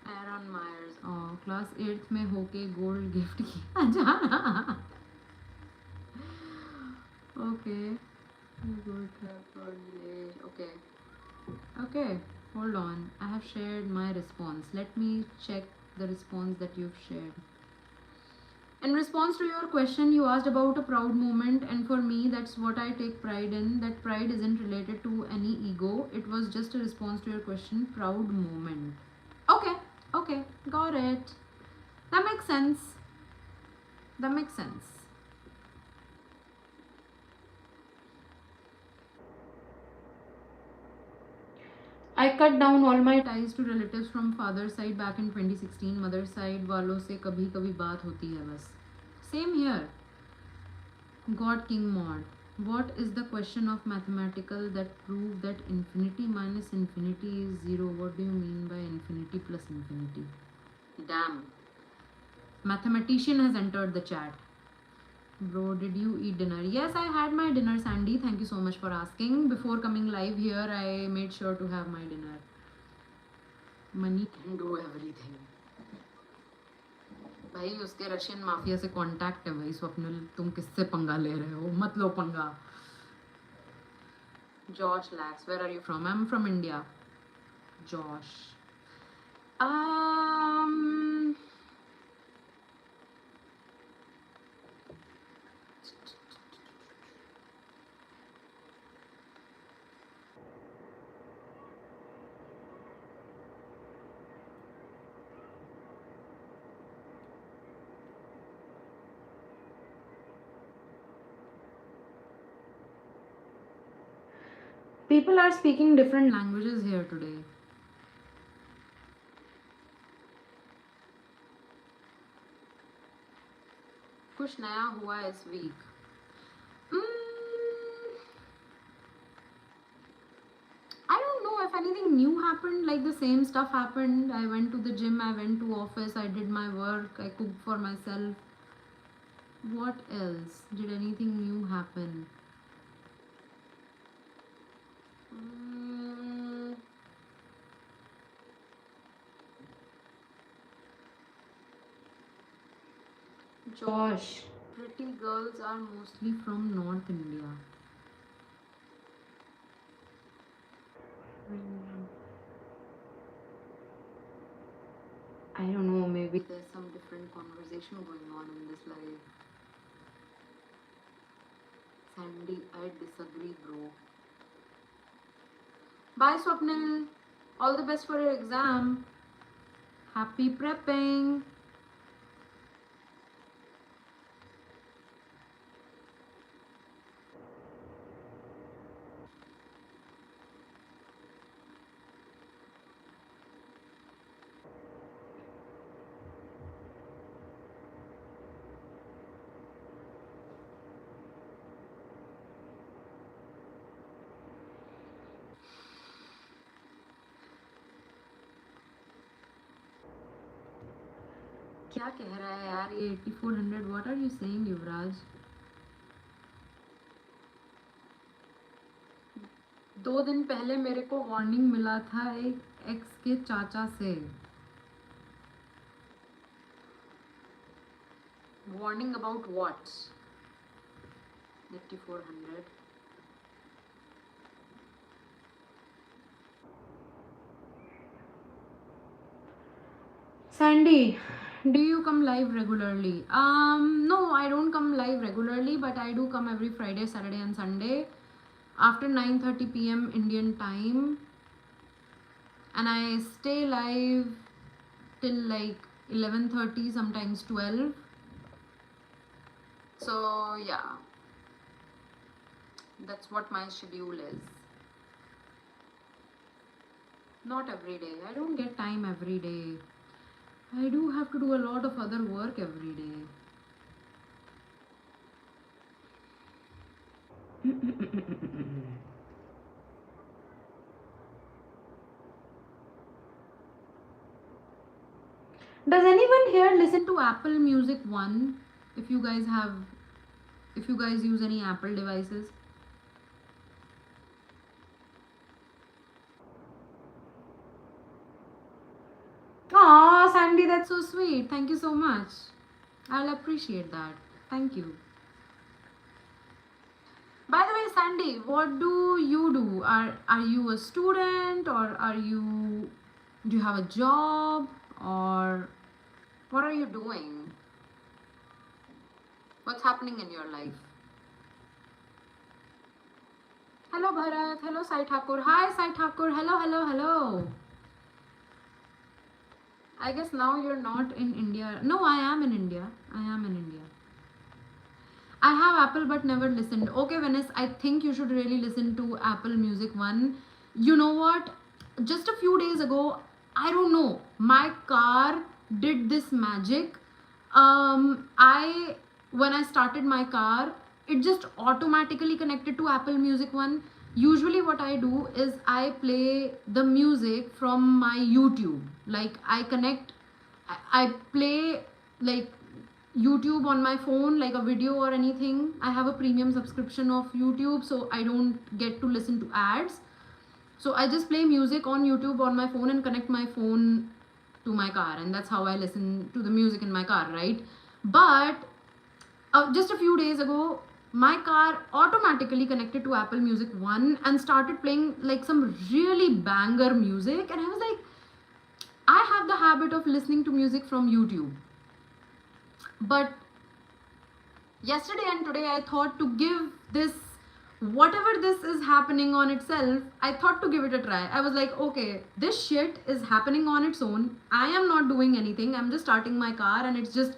Aaron Myers. Oh, class 8th में होके gold gift किया जाना. Okay, okay. Okay, hold on. I have shared my response. Let me check the response that you've shared. In response to your question, you asked about a proud moment, and for me, that's what I take pride in. That pride isn't related to any ego. It was just a response to your question. Proud moment. Okay, okay, got it. That makes sense. That makes sense. I cut down all my ties to relatives from father's side back in 2016. Mother's side वालों से कभी कभी बात होती है बस. Same here. God King Mod. What is the question of mathematical that prove that infinity minus infinity is zero? What do you mean by infinity plus infinity? Damn. Mathematician has entered the chat. Bro, did you eat dinner? Yes, I had my dinner, Sandy. Thank you so much for asking. Before coming live here, I made sure to have my dinner. Money can do everything. भाई उसके Russian mafia से contact है भाई. स्वप्निल, तुम किससे पंगा ले रहे हो? मत लो पंगा. Josh Lax, where are you from? I'm from India. Josh. Um. People are speaking different languages here today. कुछ नया हुआ इस week? I don't know if anything new happened, like the same stuff happened. I went to the gym, I went to office, I did my work, I cooked for myself. What else? Did anything new happen? Josh, pretty girls are mostly from North India. I don't know, maybe there's some different conversation going on in this life. Sandy, I disagree, bro. Bye, Swapnil. All the best for your exam. Happy prepping. क्या कह रहा है यार ये 8400? What are you saying, युवराज? 2 दिन पहले मेरे को वार्निंग मिला था एक एक्स के चाचा से. Warning about what? 8400. Sandy, do you come live regularly? No, I don't come live regularly, but I do come every Friday, Saturday, and Sunday after 9:30 p.m. Indian time, and I stay live till like 11:30, sometimes 12. So yeah, that's what my schedule is. Not every day. I don't get time every day. I do have to do a lot of other work every day. Does anyone here listen to Apple Music One? If you guys use any Apple devices. Aw, Sandy, that's so sweet. Thank you so much. I'll appreciate that. Thank you. By the way, Sandy, what do you do? Are you a student, or do you have a job, or what are you doing? What's happening in your life? Hello, Bharat. Hello, Sai Thakur. Hi, Sai Thakur. Hello. I guess now you're not in India. No, I am in India. I have Apple but never listened. Okay, Venice, I think you should really listen to Apple Music One. You know what? Just a few days ago, I don't know, my car did this magic. When I started my car, it just automatically connected to Apple Music One. Usually what I do is I play the music from my YouTube. Like I play like YouTube on my phone, like a video or anything. I have a premium subscription of YouTube, so I don't get to listen to ads. So I just play music on YouTube on my phone and connect my phone to my car, and that's how I listen to the music in my car, right? But just a few days ago, my car automatically connected to Apple Music One and started playing like some really banger music, and I was like, I have the habit of listening to music from YouTube, but yesterday and today I thought to give this, whatever this is happening on itself, I thought to give it a try. I was like, okay, this shit is happening on its own. I am not doing anything. I'm just starting my car and it's just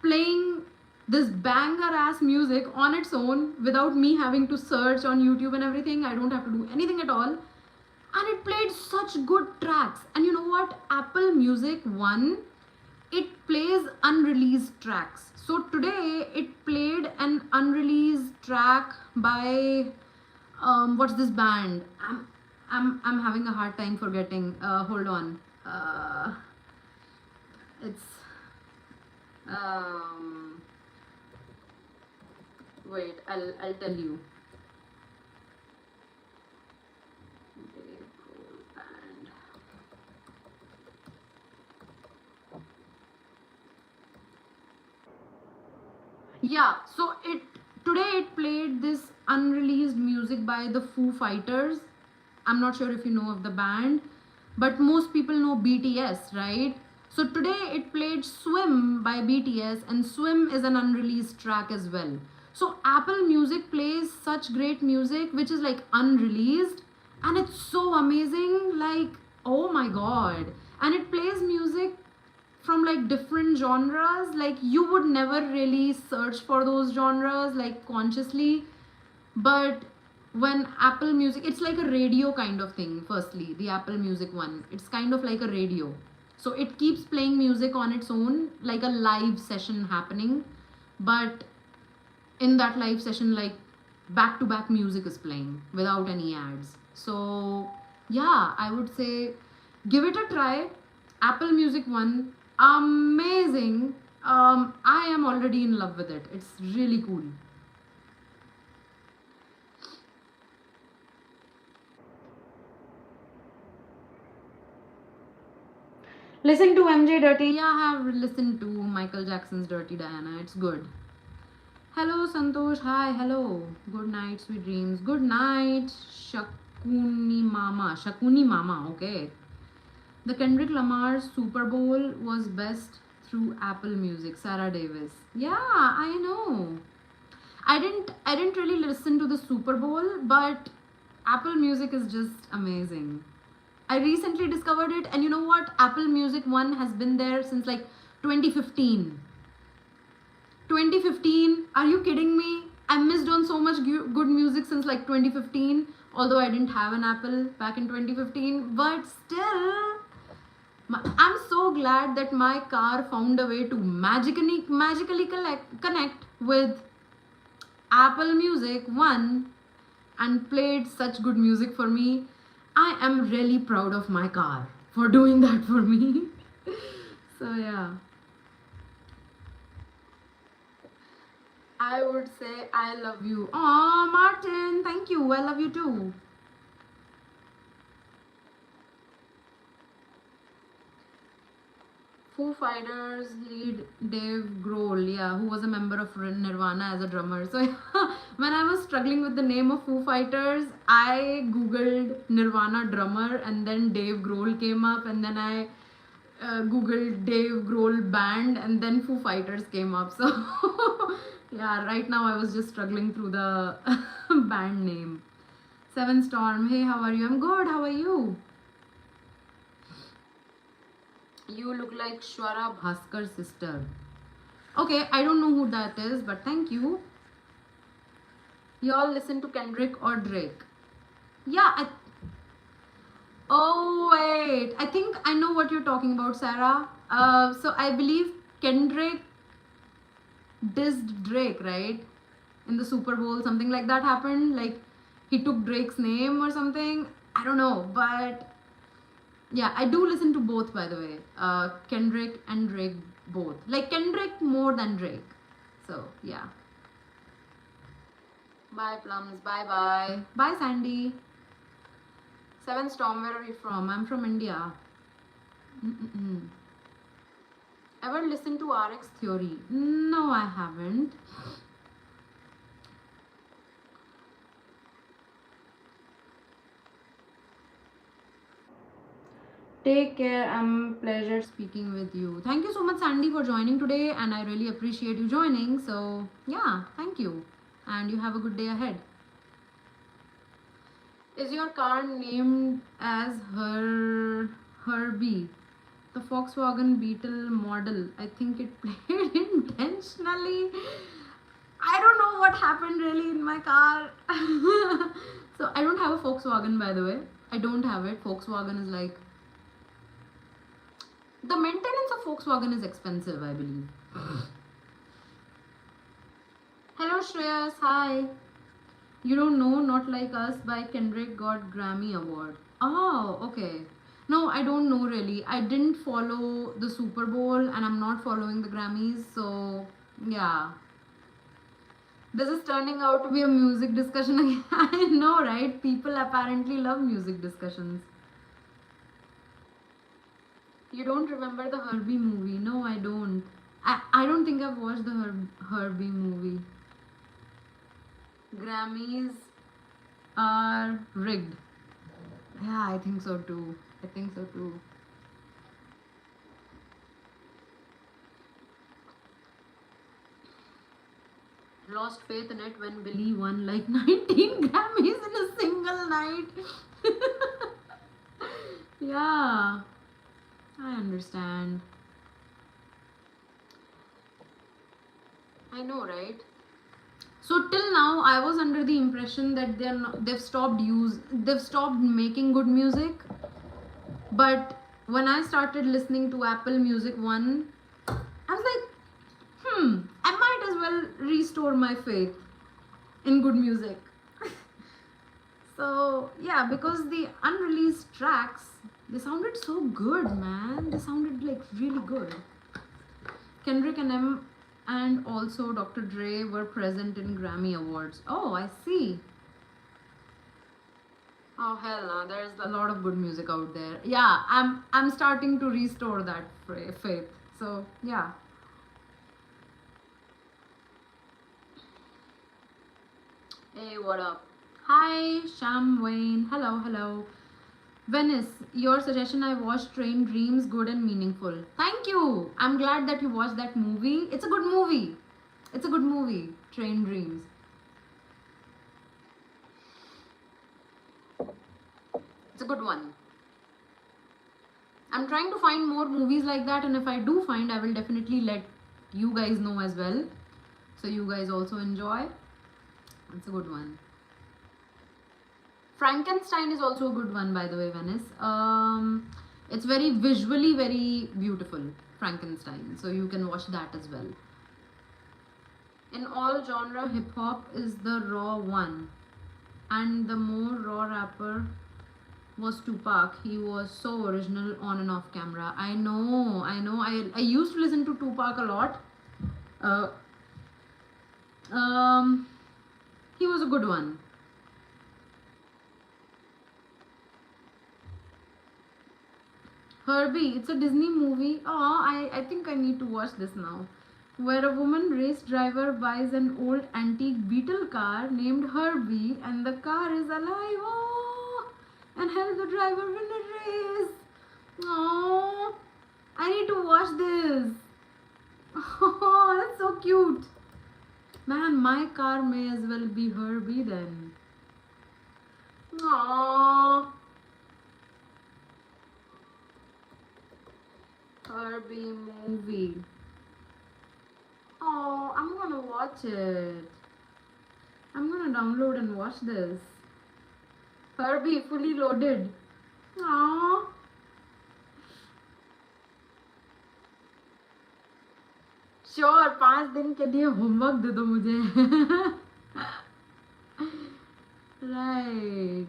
playing this banger ass music on its own without me having to search on YouTube and everything. I don't have to do anything at all. And it played such good tracks. And you know what? Apple Music One, it plays unreleased tracks. So today it played an unreleased track by what's this band? I'm having a hard time forgetting. Hold on. It's um wait, I'll tell you. Dave Grohl band. Yeah, so it today it played this unreleased music by the Foo Fighters. I'm not sure if you know of the band, but most people know BTS, right? So today it played Swim by BTS, and Swim is an unreleased track as well. So Apple Music plays such great music which is like unreleased, and it's so amazing, like oh my god. And it plays music from like different genres, like you would never really search for those genres like consciously, but when Apple Music, it's like a radio kind of thing. Firstly, the Apple Music one, it's kind of like a radio, so it keeps playing music on its own, like a live session happening, but in that live session, like back to back music is playing without any ads. So yeah, I would say give it a try. Apple Music one, amazing. I am already in love with it. It's really cool. Listen to MJ Dirty. Yeah, I have listened to Michael Jackson's Dirty Diana. It's good. Hello, Santosh. Hi, hello. Good night, sweet dreams. Good night, Shakuni Mama. Shakuni Mama, okay. The Kendrick Lamar Super Bowl was best through Apple Music. Sarah Davis. Yeah, I know. I didn't really listen to the Super Bowl, but Apple Music is just amazing. I recently discovered it, and you know what? Apple Music One has been there since like 2015. 2015? Are you kidding me? I missed on so much good music since like 2015. Although I didn't have an Apple back in 2015, but still, I'm so glad that my car found a way to magically connect with Apple Music One and played such good music for me. I am really proud of my car for doing that for me. So yeah, I would say I love you. Aw, Martin, thank you. I love you too. Foo Fighters lead Dave Grohl, yeah, who was a member of Nirvana as a drummer. So when I was struggling with the name of Foo Fighters, I googled Nirvana drummer, and then Dave Grohl came up, and then I googled Dave Grohl band, and then Foo Fighters came up. So yeah, right now I was just struggling through the band name. Seven Storm, hey, how are you? I'm good. How are you? You look like Shwara Bhaskar's sister. Okay, I don't know who that is, but thank you. Y'all listen to Kendrick or Drake? Yeah. Oh wait, I think I know what you're talking about, Sarah. So I believe Kendrick dissed Drake, right? In the Super Bowl, something like that happened. Like he took Drake's name or something. I don't know, but yeah, I do listen to both, by the way. Kendrick and Drake both. Like Kendrick more than Drake. So yeah. Bye plums. Bye bye. Bye Sandy. Seven Storm. Where are you from? I'm from India. Mm-mm-mm. Ever listened to RX Theory? No, I haven't. Take care. I'm pleasure speaking with you. Thank you so much, Sandy, for joining today, and I really appreciate you joining. So yeah, thank you, and you have a good day ahead. Is your car named as Herbie? The Volkswagen Beetle model. I think it played intentionally. I don't know what happened really in my car. So I don't have a Volkswagen, by the way. I don't have it. Volkswagen is like, the maintenance of Volkswagen is expensive, I believe. Shreyas, hi. You don't know Not Like Us by Kendrick got Grammy Award. Oh, okay. No, I don't know really. I didn't follow the Super Bowl and I'm not following the Grammys, so yeah. This is turning out to be a music discussion again. I know, right? People apparently love music discussions. You don't remember the Herbie movie? No, I don't. I don't think I've watched the Herbie movie. Grammys are rigged. Yeah, I think so too. I think so too. Lost faith in it when Billy won like 19 Grammys in a single night. Yeah, I understand. I know, right? So till now, I was under the impression that they've stopped making good music. But when I started listening to Apple Music One, I was like, I might as well restore my faith in good music. So yeah, because the unreleased tracks, they sounded so good, man. They sounded like really good. Kendrick and M and also Dr. Dre were present in Grammy Awards. Oh, I see. Oh hell no, there's a lot of good music out there. Yeah, I'm starting to restore that faith. So yeah. Hey, what up? Hi, Sham Wayne. Hello, hello. Venice, your suggestion, I watched Train Dreams, good and meaningful. Thank you. I'm glad that you watched that movie. It's a good movie. It's a good movie, Train Dreams. It's a good one. I'm trying to find more movies like that, and if I do find, I will definitely let you guys know as well. So you guys also enjoy. It's a good one. Frankenstein is also a good one, by the way, Venice. It's very visually very beautiful, Frankenstein. So you can watch that as well. In all genre, hip hop is the raw one, and the more raw rapper was Tupac. He was so original on and off camera. I know. I used to listen to Tupac a lot. Uh, he was a good one. Herbie, it's a Disney movie. Oh, I think I need to watch this now. Where a woman race driver buys an old antique Beetle car named Herbie, and the car is alive. Oh, and help the driver win a race. Oh, I need to watch this. Oh, that's so cute. Man, my car may as well be Herbie then. Aww. Herbie movie. Oh, I'm gonna watch it. I'm gonna download and watch this. Herbie fully loaded. Aww. Sure 5 दिन के लिए homework दे दो मुझे. Right.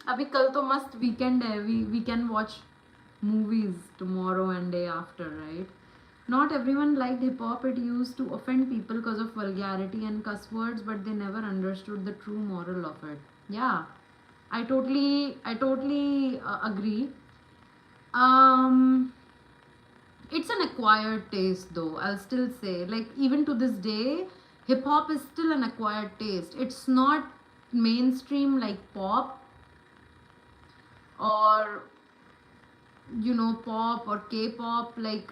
अभी कल तो मस्त weekend है. We can watch movies tomorrow and day after, right? Not everyone liked hip hop. It used to offend people because of vulgarity and cuss words, but they never understood the true moral of it. Yeah, I totally agree. It's an acquired taste, though. I'll still say, like, even to this day, hip hop is still an acquired taste. It's not mainstream like pop or pop or K-pop. Like,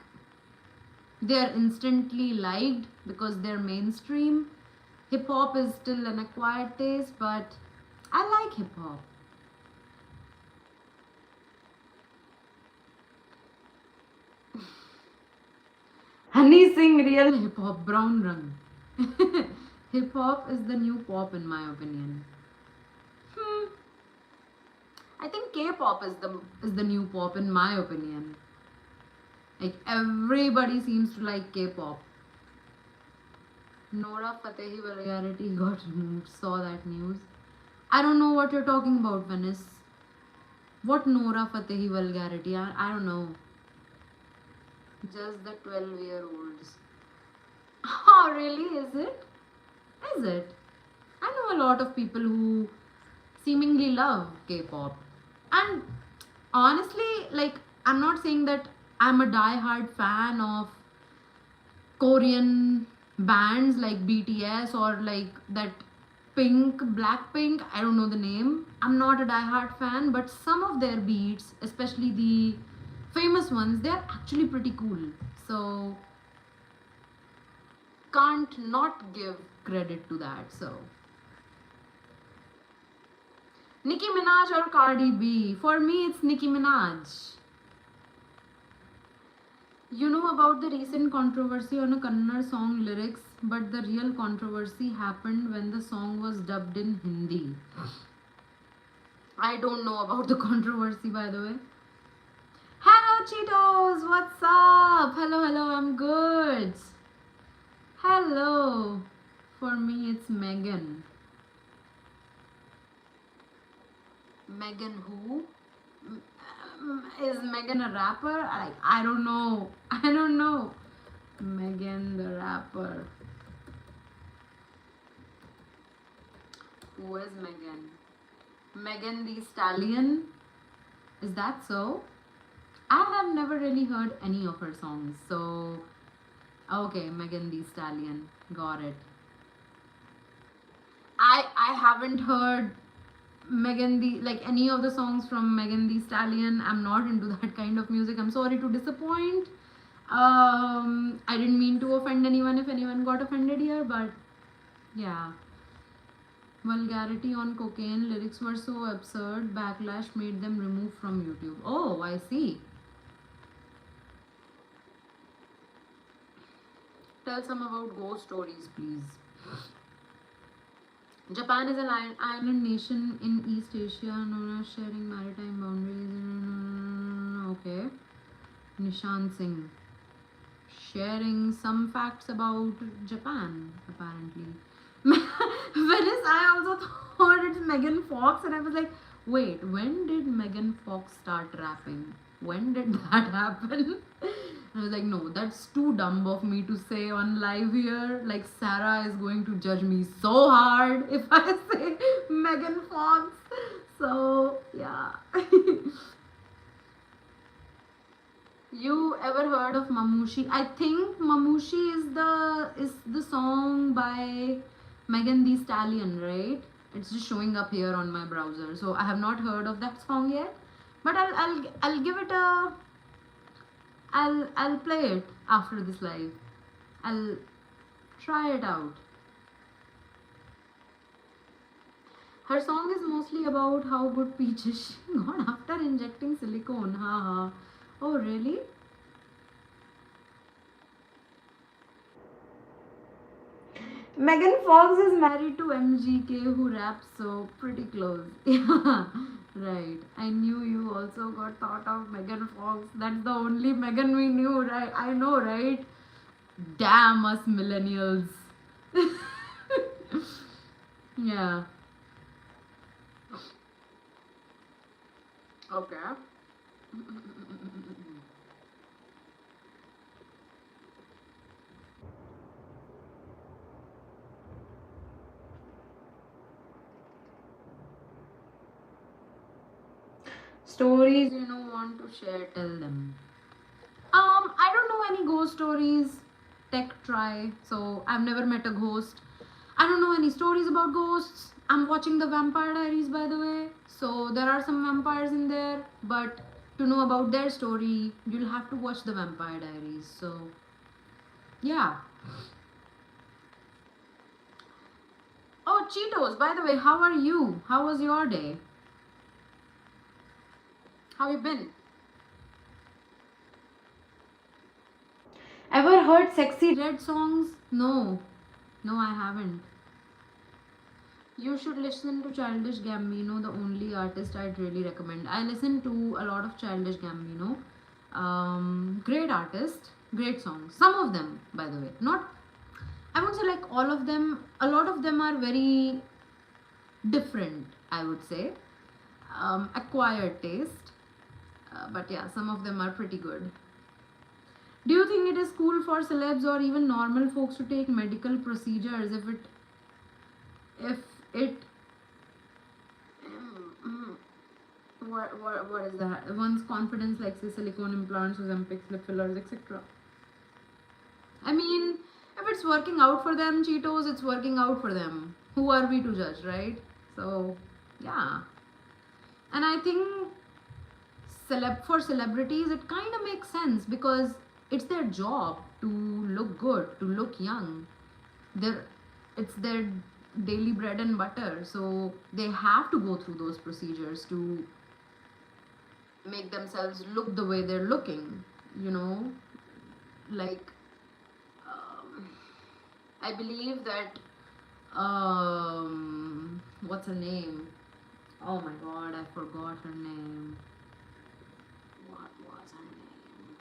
they're instantly liked because they're mainstream. Hip hop is still an acquired taste, but I like hip hop. Honey Singh, real hip hop, brown rang. Hip hop is the new pop in my opinion. I think K-pop is the new pop in my opinion. Like, everybody seems to like K-pop. Nora Fatehi vulgarity got removed. Saw that news. I don't know what you're talking about, Venice. What Nora Fatehi vulgarity? I don't know. Just the 12-year-olds. Oh, really? Is it? Is it? I know a lot of people who seemingly love K-pop. And honestly, like, I'm not saying that I'm a die-hard fan of Korean bands like BTS or like that Blackpink, I don't know the name. I'm not a die-hard fan, but some of their beats, especially the famous ones, they're actually pretty cool. So can't not give credit to that. So Nicki Minaj or Cardi B? For me, it's Nicki Minaj. You know about the recent controversy on a Kannada song lyrics, but the real controversy happened when the song was dubbed in Hindi. I don't know about the controversy, by the way. Hello, Cheetos! What's up? Hello, hello, I'm good. Hello. For me, it's Megan. Megan who? Is Megan a rapper? I don't know. I don't know. Megan the rapper. Who is Megan? Megan the Stallion? Is that so? I have never really heard any of her songs. So, okay, Megan the Stallion. Got it. I haven't heard Megan the like any of the songs from Megan the Stallion. I'm not into that kind of music. I'm sorry to disappoint. I didn't mean to offend anyone if anyone got offended here, but yeah. Vulgarity on cocaine lyrics were so absurd, backlash made them remove from YouTube. Oh, I see. Tell some about ghost stories, please. Japan is an island nation in East Asia known as sharing maritime boundaries. Okay. Nishan Singh. Sharing some facts about Japan, apparently. Venice, I also thought it's Megan Fox, and I was like, wait, when did Megan Fox start rapping? When did that happen? I was like, no, that's too dumb of me to say on live here. Like, Sarah is going to judge me so hard if I say Megan Fox. So, yeah. You ever heard of Mamushi? I think Mamushi is the song by Megan Thee Stallion, right? It's just showing up here on my browser. So I have not heard of that song yet, but I'll give it a I'll play it after this live. I'll try it out. Her song is mostly about how good peaches she got after injecting silicone. Haha. Oh really? Megan Fox is married to MGK who raps so pretty close. Yeah, right. I knew you also got thought of Megan Fox. That's the only Megan we knew, right? I know, right? Damn us millennials. Yeah. Okay. Stories you know want to share, tell them. I don't know any ghost stories. Tech try. So I've never met a ghost. I don't know any stories about ghosts. I'm watching the Vampire Diaries by the way. So there are some vampires in there, but to know about their story, you'll have to watch the Vampire Diaries. So yeah. Oh, Cheetos, by the way, how are you? How was your day? How you been? Ever heard Sexy Red songs? No. No, I haven't. You should listen to Childish Gambino, the only artist I'd really recommend. I listen to a lot of Childish Gambino. Great artist, great songs. Some of them, by the way. Not, I won't say like all of them, a lot of them are very different, I would say. Acquired taste. But yeah, some of them are pretty good. Do you think it is cool for celebs or even normal folks to take medical procedures if it mm, what is that? One's confidence, like say silicone implants, Ozempic, lip fillers, etc. I mean, if it's working out for them, Cheetos, it's working out for them. Who are we to judge, right? So, yeah. And I think for celebrities, it kind of makes sense because it's their job to look good, to look young. Their it's their daily bread and butter, so they have to go through those procedures to make themselves look the way they're looking. You know, like um, I believe that what's her name? Oh my god, I forgot her name. What was her name?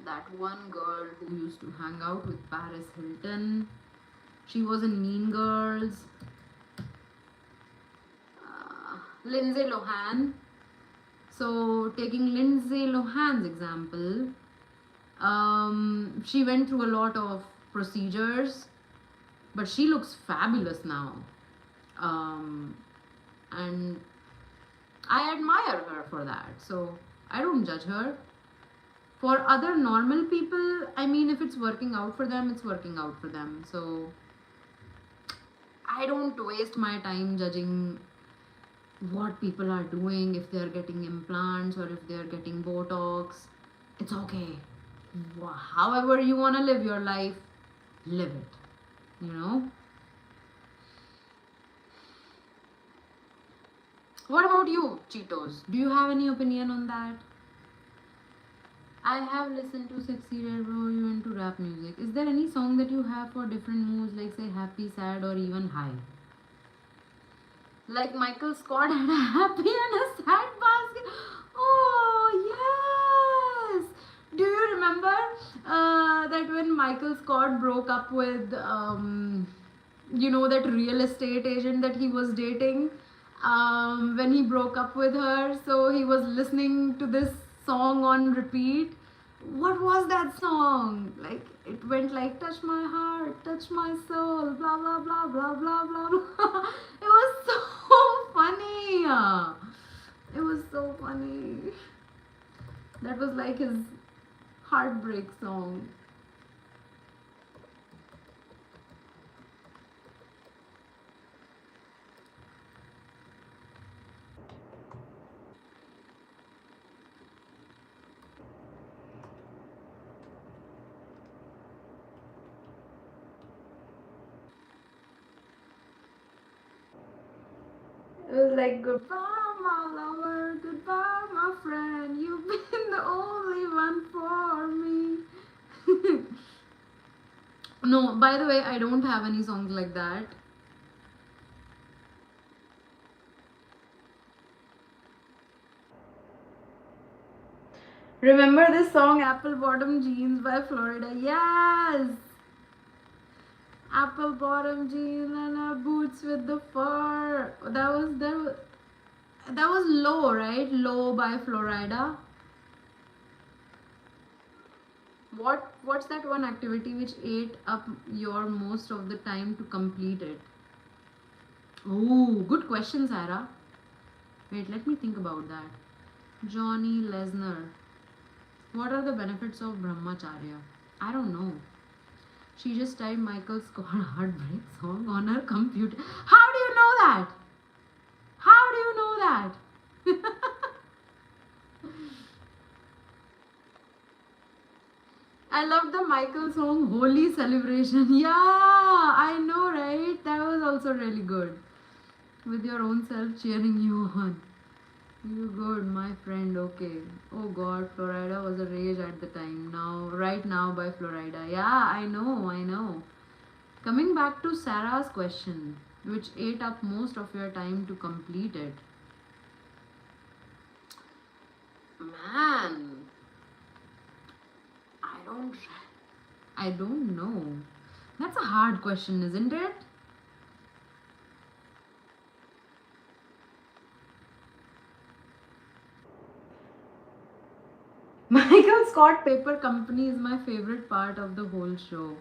That one girl who used to hang out with Paris Hilton. She was in Mean Girls. Lindsay Lohan. So, taking Lindsay Lohan's example, she went through a lot of procedures, but she looks fabulous now. And I admire her for that. So, I don't judge her. For other normal people, I mean, if it's working out for them, it's working out for them. So, I don't waste my time judging what people are doing, if they're getting implants or if they're getting Botox. It's okay. However you want to live your life, live it. You know? What about you, Cheetos? Do you have any opinion on that? I have listened to Sexy Red Bro, you into rap music. Is there any song that you have for different moods, like say happy, sad, or even high? Like Michael Scott had a happy and a sad basket. Oh, yes. Do you remember that when Michael Scott broke up with, that real estate agent that he was dating? When he broke up with her, so he was listening to this song on repeat. What was that song? Like, it went like, touch my heart, touch my soul, blah, blah, blah, blah, blah, blah, blah. It was so funny. It was so funny. That was like his heartbreak song. It was like, goodbye, my lover, goodbye, my friend. You've been the only one for me. No, by the way, I don't have any songs like that. Remember this song, Apple Bottom Jeans by Florida? Yes! Apple bottom jeans and boots with the fur. That was Low, right? Low by Florida. What's that one activity which ate up your most of the time to complete it? Oh, good question, Sarah. Wait, let me think about that. Johnny Lesnar. What are the benefits of Brahmacharya? I don't know. She just typed Michael Scott heartbreak song on her computer. How do you know that? How do you know that? I love the Michael song Holy Celebration. Yeah, I know, right? That was also really good. With your own self cheering you on. You good, my friend. Okay. Oh God, Florida was a rage at the time. Right now by Florida. Yeah, I know. Coming back to Sarah's question, which ate up most of your time to complete it. Man, I don't know. That's a hard question, isn't it? Michael Scott Paper Company is my favorite part of the whole show.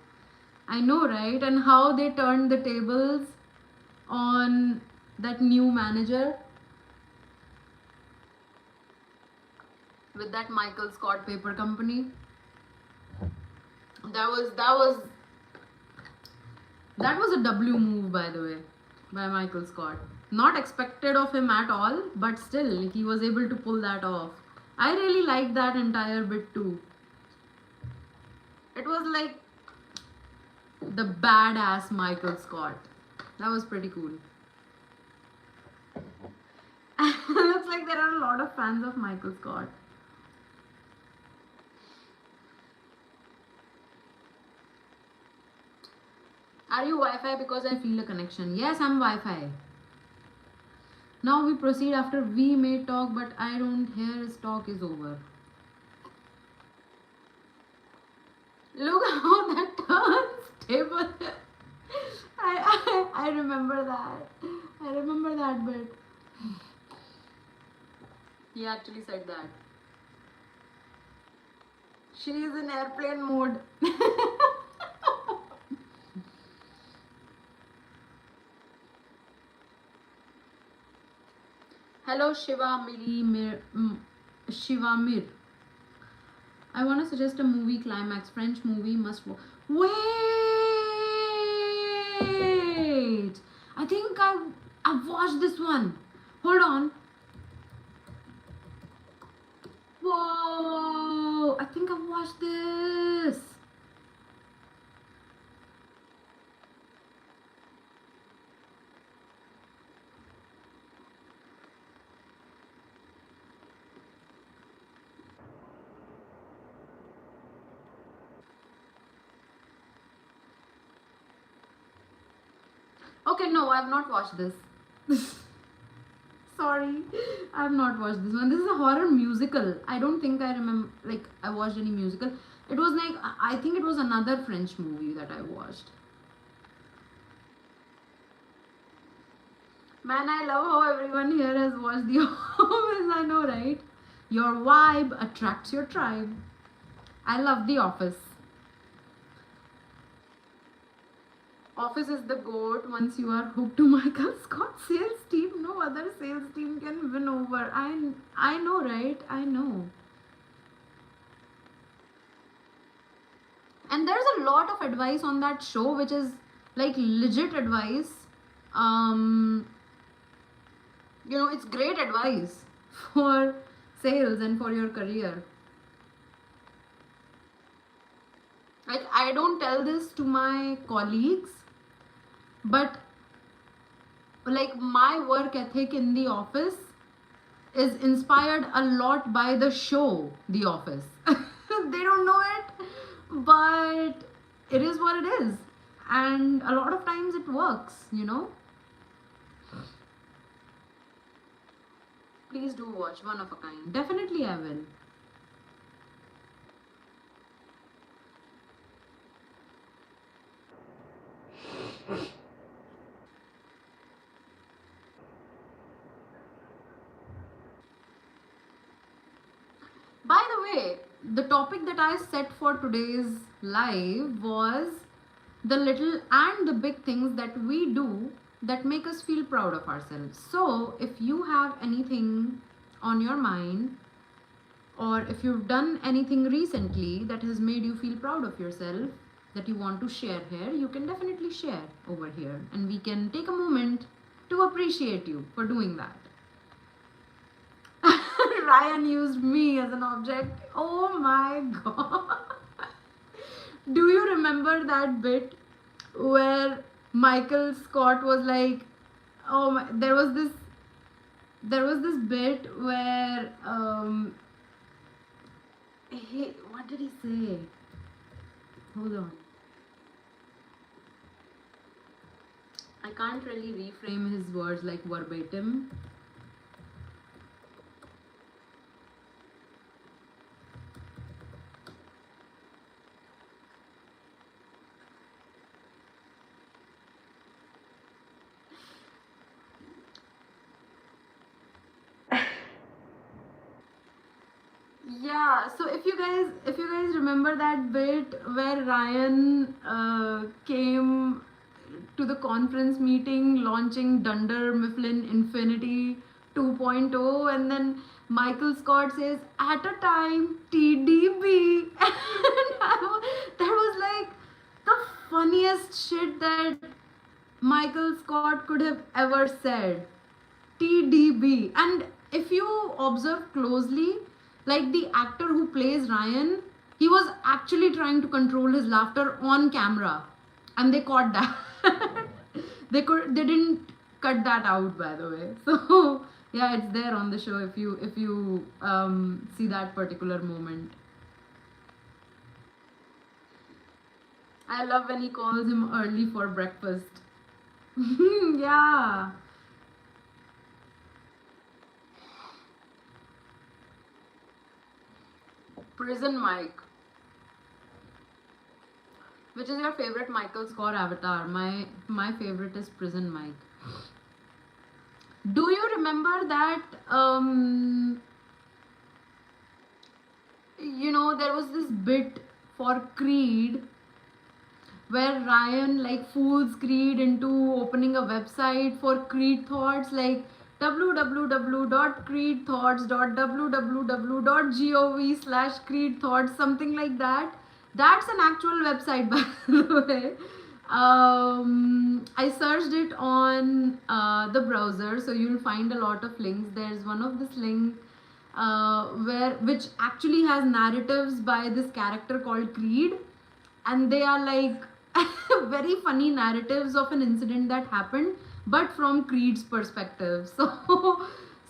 I know, right? And how they turned the tables on that new manager with that Michael Scott Paper Company. That was a W move, by the way, by Michael Scott. Not expected of him at all, but still he was able to pull that off. I really liked that entire bit too. It was like the badass Michael Scott. That was pretty cool. Looks like there are a lot of fans of Michael Scott. Are you Wi-Fi? Because I feel a connection. Yes, I'm Wi-Fi. Now we proceed after we may talk, but I don't hear his talk is over. Look how that turns table. I remember that. I remember that bit. He actually said that. She is in airplane mode. Hello Shivamir. I want to suggest a movie climax. French movie must watch. Wait! I think I've watched this one. Hold on. Whoa! I think I've watched this. Okay, no, I've not watched this. Sorry, I've not watched this one. This is a horror musical. I don't think I remember, like, I watched any musical. It was like, I think it was another French movie that I watched. Man, I love how everyone here has watched The Office. I know, right? Your vibe attracts your tribe. I love The Office. Office is the goat once you are hooked to Michael Scott sales team. No other sales team can win over. I know, right? I know. And there's a lot of advice on that show which is like legit advice. It's great advice for sales and for your career. Like, I don't tell this to my colleagues, but like, my work ethic in the office is inspired a lot by the show The Office. They don't know it, but it is what it is, and a lot of times it works. Please do watch One of a Kind. Definitely I will. By the way, the topic that I set for today's live was the little and the big things that we do that make us feel proud of ourselves. So, if you have anything on your mind, or if you've done anything recently that has made you feel proud of yourself that you want to share here, you can definitely share over here, and we can take a moment to appreciate you for doing that. Ryan used me as an object. Oh my god. Do you remember that bit where Michael Scott was like, oh my, there was this bit where what did he say? Hold on. I can't really reframe his words like verbatim. Yeah, so if you guys remember that bit where Ryan came to the conference meeting launching Dunder Mifflin Infinity 2.0, and then Michael Scott says at a time TDB and that was like the funniest shit that Michael Scott could have ever said. TDB. And if you observe closely, like the actor who plays Ryan, he was actually trying to control his laughter on camera, and they caught that. They didn't cut that out, by the way. So yeah, it's there on the show if you see that particular moment. I love when he calls him early for breakfast. Yeah. Prison Mike. Which is your favorite Michael Scott avatar? My favorite is Prison Mike. Do you remember that there was this bit for Creed where Ryan like fools Creed into opening a website for Creed Thoughts, like www.creedthoughts.www.gov/Creed Thoughts, something like that. That's an actual website, by the way. I searched it on the browser, so you'll find a lot of links. There's one of this link which actually has narratives by this character called Creed, and they are like very funny narratives of an incident that happened, but from Creed's perspective. So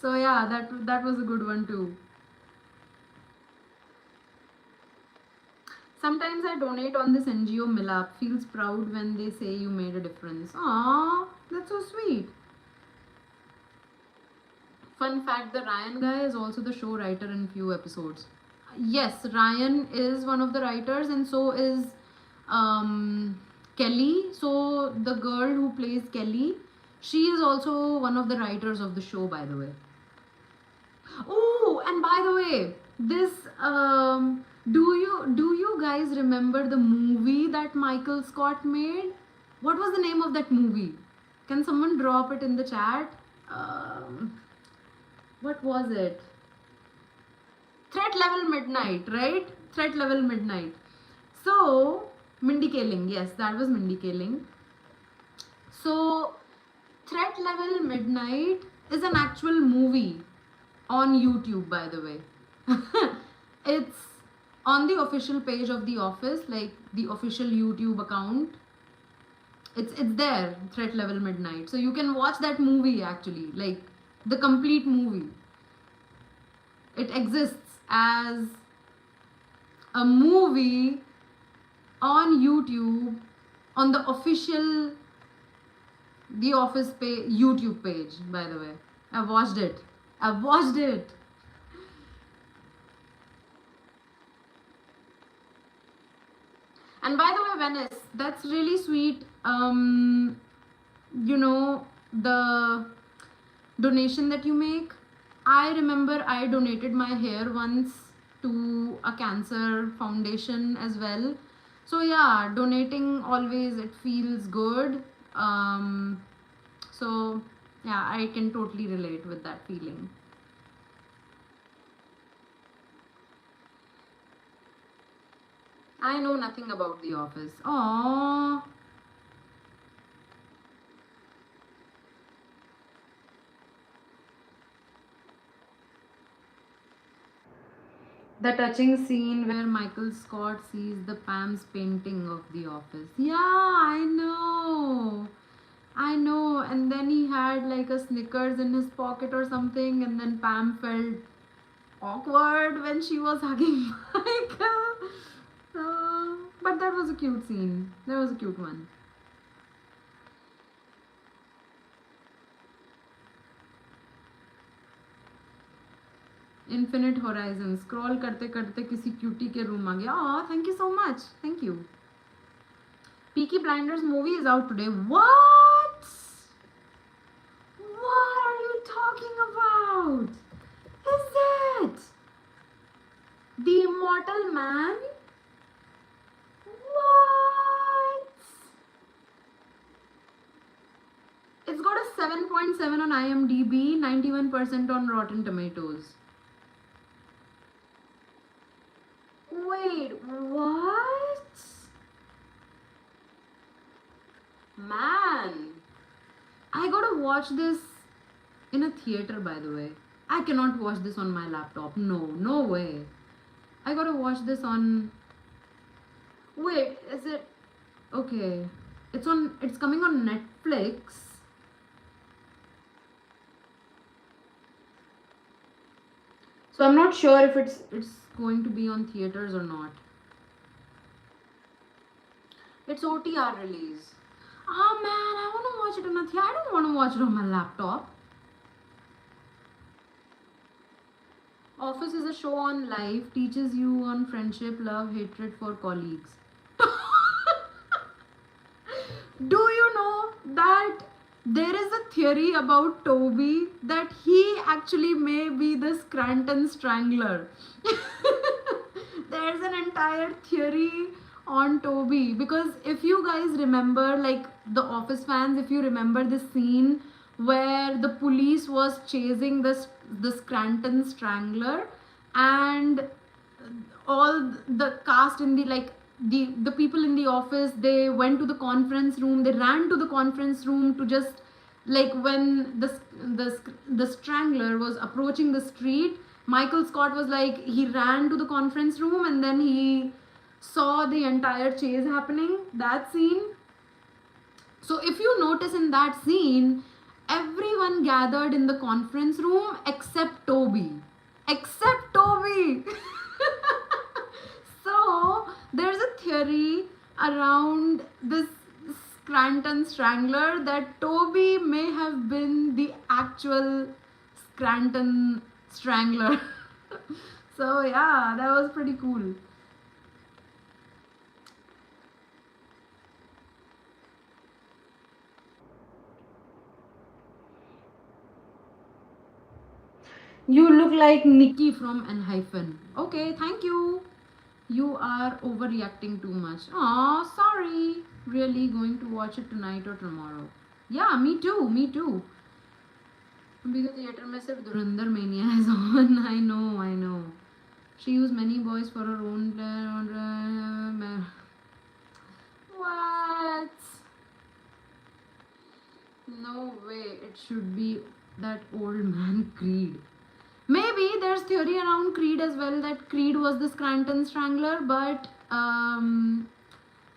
yeah, that was a good one too. Sometimes I donate on this NGO Milap. Feels proud when they say you made a difference. Aww, that's so sweet. Fun fact, the Ryan guy is also the show writer in few episodes. Yes, Ryan is one of the writers, and so is Kelly. So the girl who plays Kelly, she is also one of the writers of the show, by the way. Oh, and by the way, this do you guys remember the movie that Michael Scott made? What was the name of that movie? Can someone drop it in the chat? What was it? Threat Level Midnight, right? Threat Level Midnight. So, Mindy Kaling, yes, that was Mindy Kaling. So, Threat Level Midnight is an actual movie on YouTube, by the way. It's on the official page of The Office, like the official YouTube account. It's there, Threat Level Midnight. So you can watch that movie actually, like the complete movie. It exists as a movie on YouTube on the official The Office YouTube page, by the way. I've watched it. I've watched it. And by the way, Venice, that's really sweet. The donation that you make. I remember I donated my hair once to a cancer foundation as well. So yeah, donating always it feels good. So yeah, I can totally relate with that feeling. I know nothing about The Office. Aww. The touching scene where Michael Scott sees the Pam's painting of The Office. Yeah, I know. I know. And then he had like a Snickers in his pocket or something, and then Pam felt awkward when she was hugging Michael. But that was a cute scene. That was a cute one. Infinite Horizon. Scroll करते करते किसी cutie के room आ गया. Oh, thank you so much. Thank you. Peaky Blinders movie is out today. What? What are you talking about? Is it? Immortal Man? What? It's got a 7.7 on IMDb, 91% on Rotten Tomatoes. Wait, what? Man, I gotta watch this in a theater, by the way. I cannot watch this on my laptop. No, no way. I gotta watch this on. Wait, is it. Okay. It's coming on Netflix. So I'm not sure if it's going to be on theaters or not. It's OTR release. Oh man, I want to watch it on a theater. I don't want to watch it on my laptop. Office is a show on life, teaches you on friendship, love, hatred for colleagues. Do you know that there is a theory about Toby that he actually may be the Scranton Strangler? There's an entire theory on Toby, because if you guys remember, like the Office fans, if you remember the scene where the police was chasing the Scranton Strangler, and all the cast in the, like, the people in the office, they went to the conference room, they ran to the conference room to just, like, when the strangler was approaching the street, Michael Scott was like, he ran to the conference room and then he saw the entire chase happening, that scene. So if you notice in that scene, everyone gathered in the conference room except Toby. Except Toby! So there's a theory around this Scranton Strangler that Toby may have been the actual Scranton Strangler. So yeah, that was pretty cool. You look like Nikki from Enhypen. Okay, thank you. You are overreacting too much. Aw, sorry. Really going to watch it tonight or tomorrow? Yeah, me too. Me too. Because theater में सिर्फ Dhurandhar Mania is on. I know, I know. She used many boys for her own plan. What? No way. It should be that old man Creed. Maybe there's theory around Creed as well, that Creed was the Scranton Strangler, but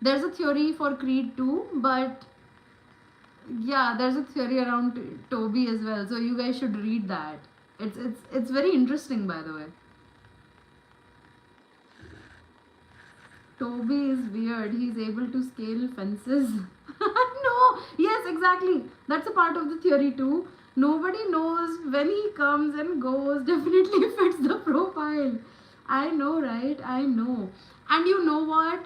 there's a theory for Creed too, but yeah, there's a theory around Toby as well. So you guys should read that. It's very interesting, by the way. Toby is weird. He's able to scale fences. No, yes, exactly. That's a part of the theory too. Nobody knows when he comes and goes. Definitely fits the profile. I know, right? I know. And you know what?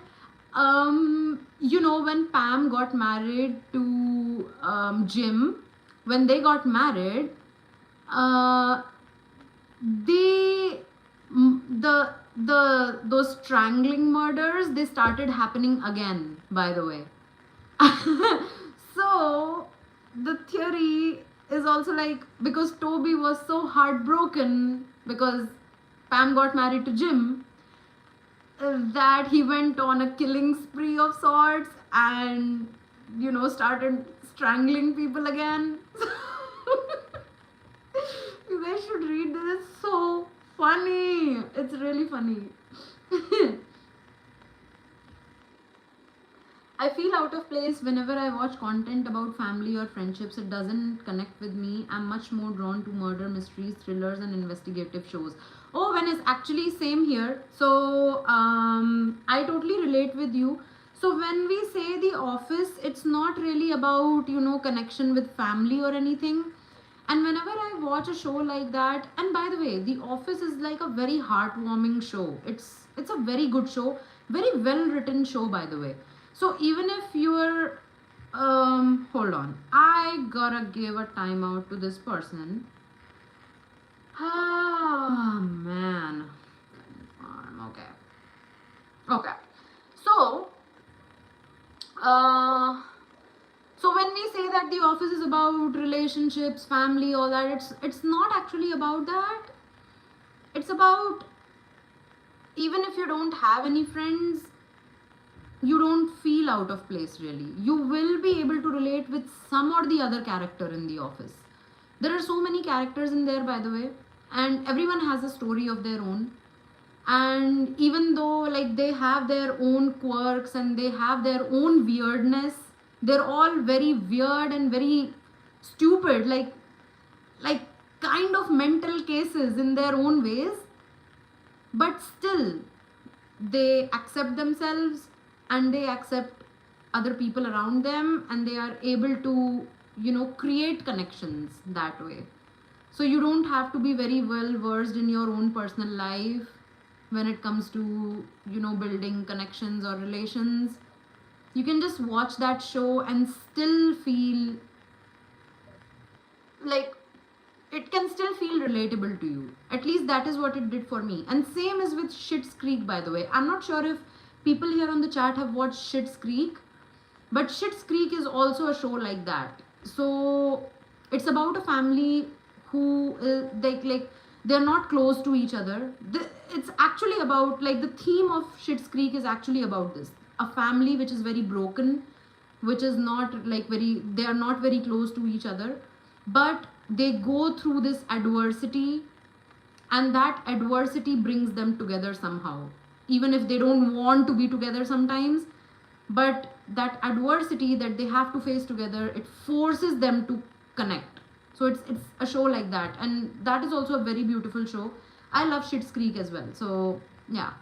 When Pam got married to Jim, when they got married, uh, they those strangling murders, they started happening again, by the way. So the theory is also like, because Toby was so heartbroken because Pam got married to Jim, that he went on a killing spree of sorts and started strangling people again. You guys should read this. It's so funny. It's really funny. I feel out of place whenever I watch content about family or friendships. It doesn't connect with me. I'm much more drawn to murder mysteries, thrillers, and investigative shows. Oh, when it's actually same here. So I totally relate with you. So when we say The Office, it's not really about connection with family or anything. And whenever I watch a show like that, and by the way, The Office is like a very heartwarming show. It's a very good show, very well written show, by the way. So even if you're hold on, I gotta give a timeout to this person. Ah man. Okay. about relationships, family, all that. It's not actually about that. It's about, even if you don't have any friends, you don't feel out of place really. You will be able to relate with some or the other character in the office. There are so many characters in there, by the way, and everyone has a story of their own. And even though like they have their own quirks and they have their own weirdness, they're all very weird and very stupid, like kind of mental cases in their own ways, but still they accept themselves and they accept other people around them, and they are able to, create connections that way. So you don't have to be very well versed in your own personal life when it comes to, building connections or relations. You can just watch that show and still feel like it can still feel relatable to you. At least that is what it did for me. And same is with Schitt's Creek, by the way. I'm not sure if people here on the chat have watched Schitt's Creek, but Schitt's Creek is also a show like that. So it's about a family who they're not close to each other. It's actually about, like, the theme of Schitt's Creek is actually about this: a family which is very broken, which is not like they are not very close to each other, but they go through this adversity, and that adversity brings them together somehow, even if they don't want to be together sometimes. But that adversity that they have to face together, it forces them to connect. So it's a show like that, and that is also a very beautiful show. I love Schitt's Creek as well. So yeah.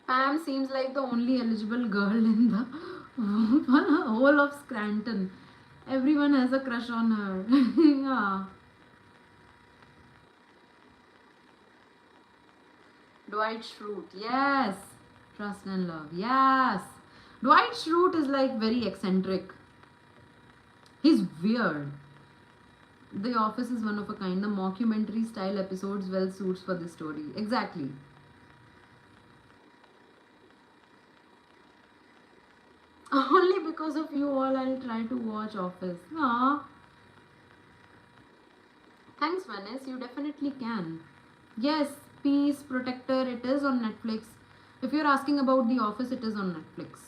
Pam seems like the only eligible girl in the whole of Scranton. Everyone has a crush on her. Yeah. Dwight Schrute, yes. Trust and Love, yes. Dwight Schrute is like very eccentric. He's weird. The Office is one of a kind. The mockumentary style episodes well suits for this story. Exactly. Only because of you all, I'll try to watch Office. Aww. Thanks, Vanessa. You definitely can. Yes, Peace Protector, it is on Netflix. If you're asking about The Office, it is on Netflix.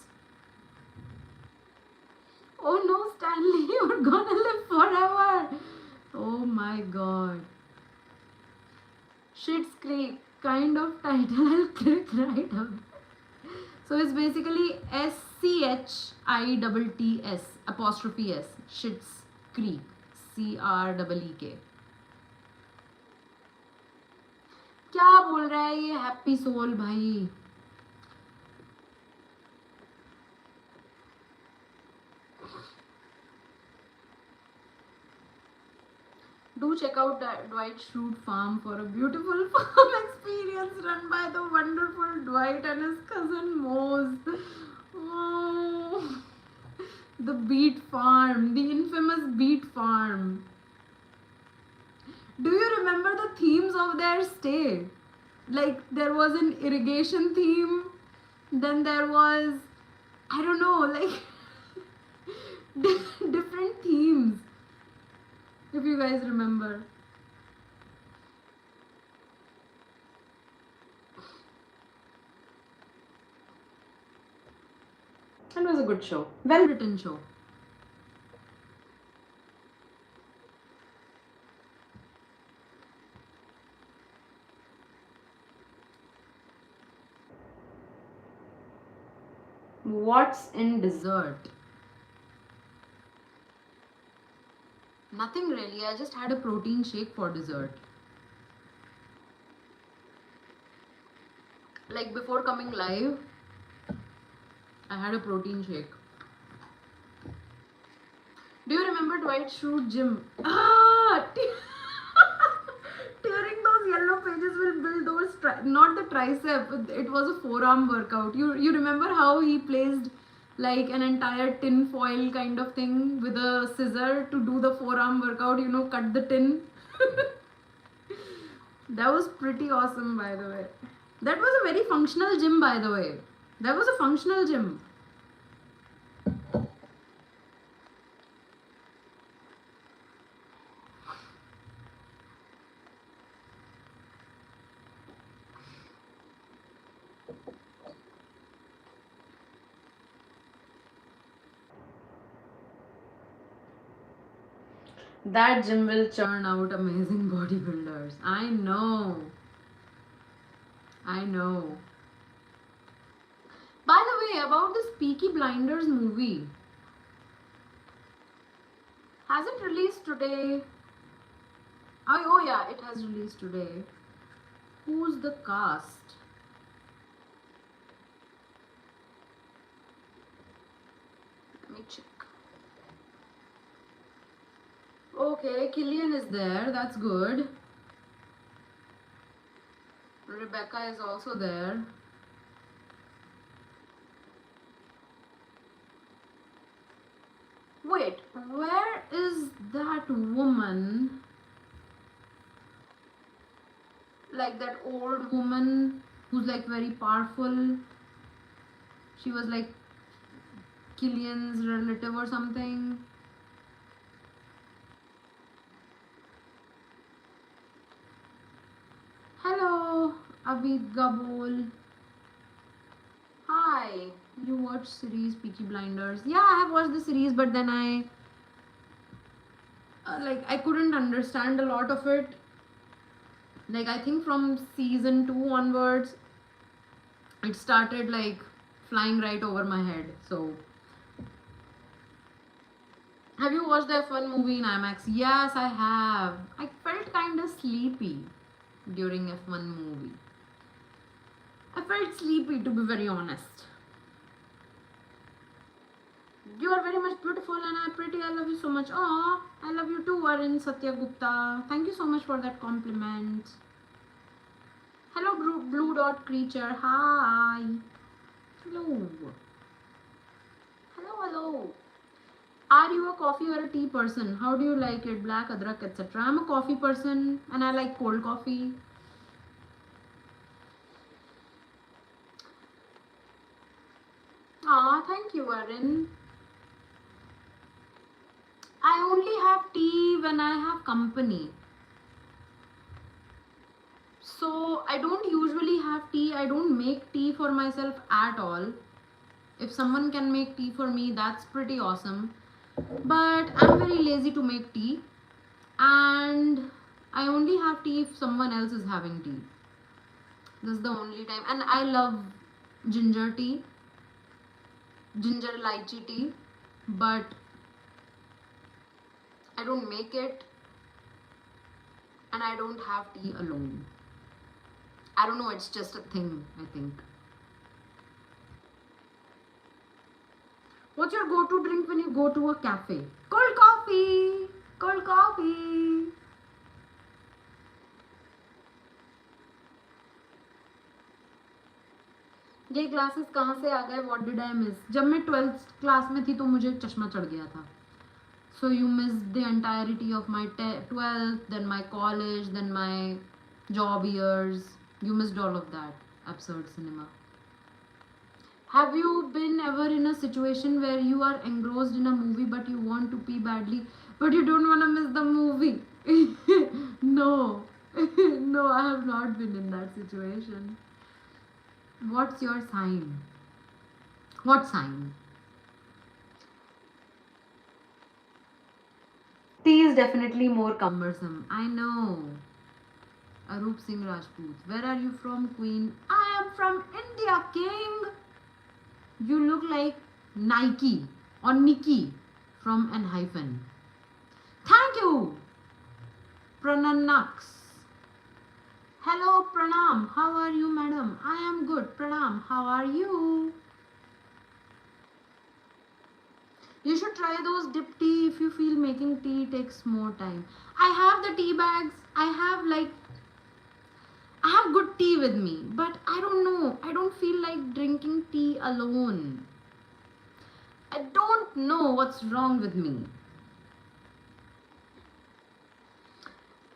Oh no, Stanley, you're gonna live forever. Oh my god. Schitt's Creek, kind of title, I'll click right away. So it's basically SCHITTS apostrophe S, Schitt's Creek, CREEK. क्या बोल रहा है ये happy soul भाई? Do check out Dwight Schrute Farm for a beautiful farm experience run by the wonderful Dwight and his cousin Mose. Oh, the Beet Farm, the infamous Beet Farm. Do you remember the themes of their stay? Like, there was an irrigation theme, then there was, I don't know, like different themes, if you guys remember. It was a good show, well written show. What's in dessert? Nothing really. I just had a protein shake for dessert. Like, before coming live, I had a protein shake. Do you remember Dwight Schrute Gym? Ah! Tearing those yellow pages will build those, not the tricep, it was a forearm workout. You remember how he placed like an entire tin foil kind of thing with a scissor to do the forearm workout, cut the tin? That was pretty awesome, by the way. That was a very functional gym, by the way. That was a functional gym. That gym will churn out amazing bodybuilders. I know. I know. By the way, about this Peaky Blinders movie, has it released today? Oh yeah, it has released today. Who's the cast? Let me check. Okay, Killian is there. That's good. Rebecca is also there. Wait, where is that woman? Like that old woman who's like very powerful. She was like Killian's relative or something. Hello, Abid Gabol. Hi, you watch series Peaky Blinders? Yeah, I have watched the series, but then I couldn't understand a lot of it. Like I think from season 2 onwards, it started like flying right over my head. So, have you watched the F1 movie in IMAX? Yes, I have. I felt kind of sleepy during F1 movie. I felt sleepy, to be very honest. You are very much beautiful and I'm pretty. I love you so much. Oh, I love you too, Arun Satya Gupta. Thank you so much for that compliment. Hello, blue dot creature. Hi. Hello. Hello, hello. Are you a coffee or a tea person? How do you like it? Black, adrak, etc. I'm a coffee person and I like cold coffee. Ah, thank you, Arun. I only have tea when I have company. So I don't usually have tea. I don't make tea for myself at all. If someone can make tea for me, that's pretty awesome. But I'm very lazy to make tea. And I only have tea if someone else is having tea. This is the only time. And I love ginger tea, ginger lychee tea. But I don't make it. And I don't have tea alone. I don't know, it's just a thing, I think. What's your go-to drink when you go to a cafe? Cold coffee! Cold coffee! ये classes कहाँ से आ गए? What did I miss? जब मैं 12th class में थी तो मुझे चश्मा चढ़ गया था. So you missed the entirety of my 12th, then my college, then my job years. You missed all of that. Absurd cinema. Have you been ever in a situation where you are engrossed in a movie but you want to pee badly but you don't want to miss the movie? No. No, I have not been in that situation. What's your sign? What sign? Tea is definitely more cumbersome. I know. Arup Singh Rajput. Where are you from, Queen? I am from India, King. You look like Nike or Nikki from an hyphen. Thank you, Prananax. Hello, Pranam. How are you, madam? I am good. Pranam, how are you? You should try those dip tea if you feel making tea takes more time. I have the tea bags. I have good tea with me, but I don't know. I don't feel like drinking tea alone. I don't know what's wrong with me.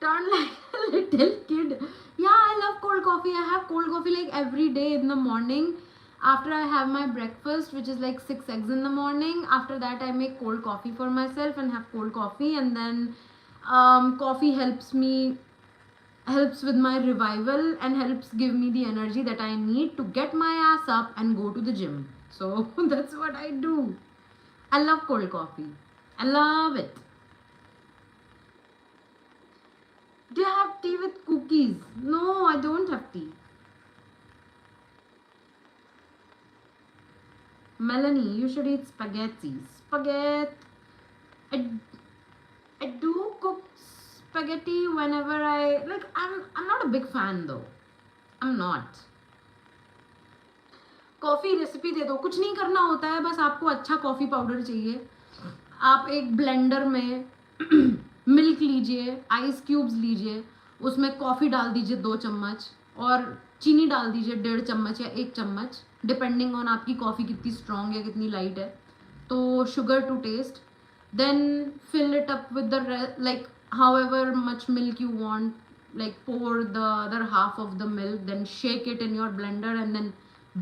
Turn like a little kid. Yeah, I love cold coffee. I have cold coffee like every day in the morning. After I have my breakfast, which is like 6 eggs in the morning, after that I make cold coffee for myself and have cold coffee, and then coffee helps with my revival and helps give me the energy that I need to get my ass up and go to the gym. So that's what I do. I love cold coffee. I love it. Do you have tea with cookies? No, I don't have tea. Melanie, you should eat spaghetti. Spaghetti. I, I do cook spaghetti whenever I like. I'm not a big fan though. I'm not. Coffee recipe दे दो, कुछ नहीं करना होता है, बस आपको अच्छा कॉफ़ी पाउडर चाहिए. आप एक ब्लेंडर में मिल्क लीजिए, आइस क्यूब्स लीजिए, उसमें कॉफ़ी डाल दीजिए 2 चम्मच और चीनी डाल दीजिए 1.5 चम्मच या 1 चम्मच, डिपेंडिंग ऑन आपकी कॉफ़ी कितनी स्ट्रॉन्ग है कितनी लाइट है. तो sugar to taste. Then fill it up with the like however much milk you want, like pour the other half of the milk, then shake it in your blender and then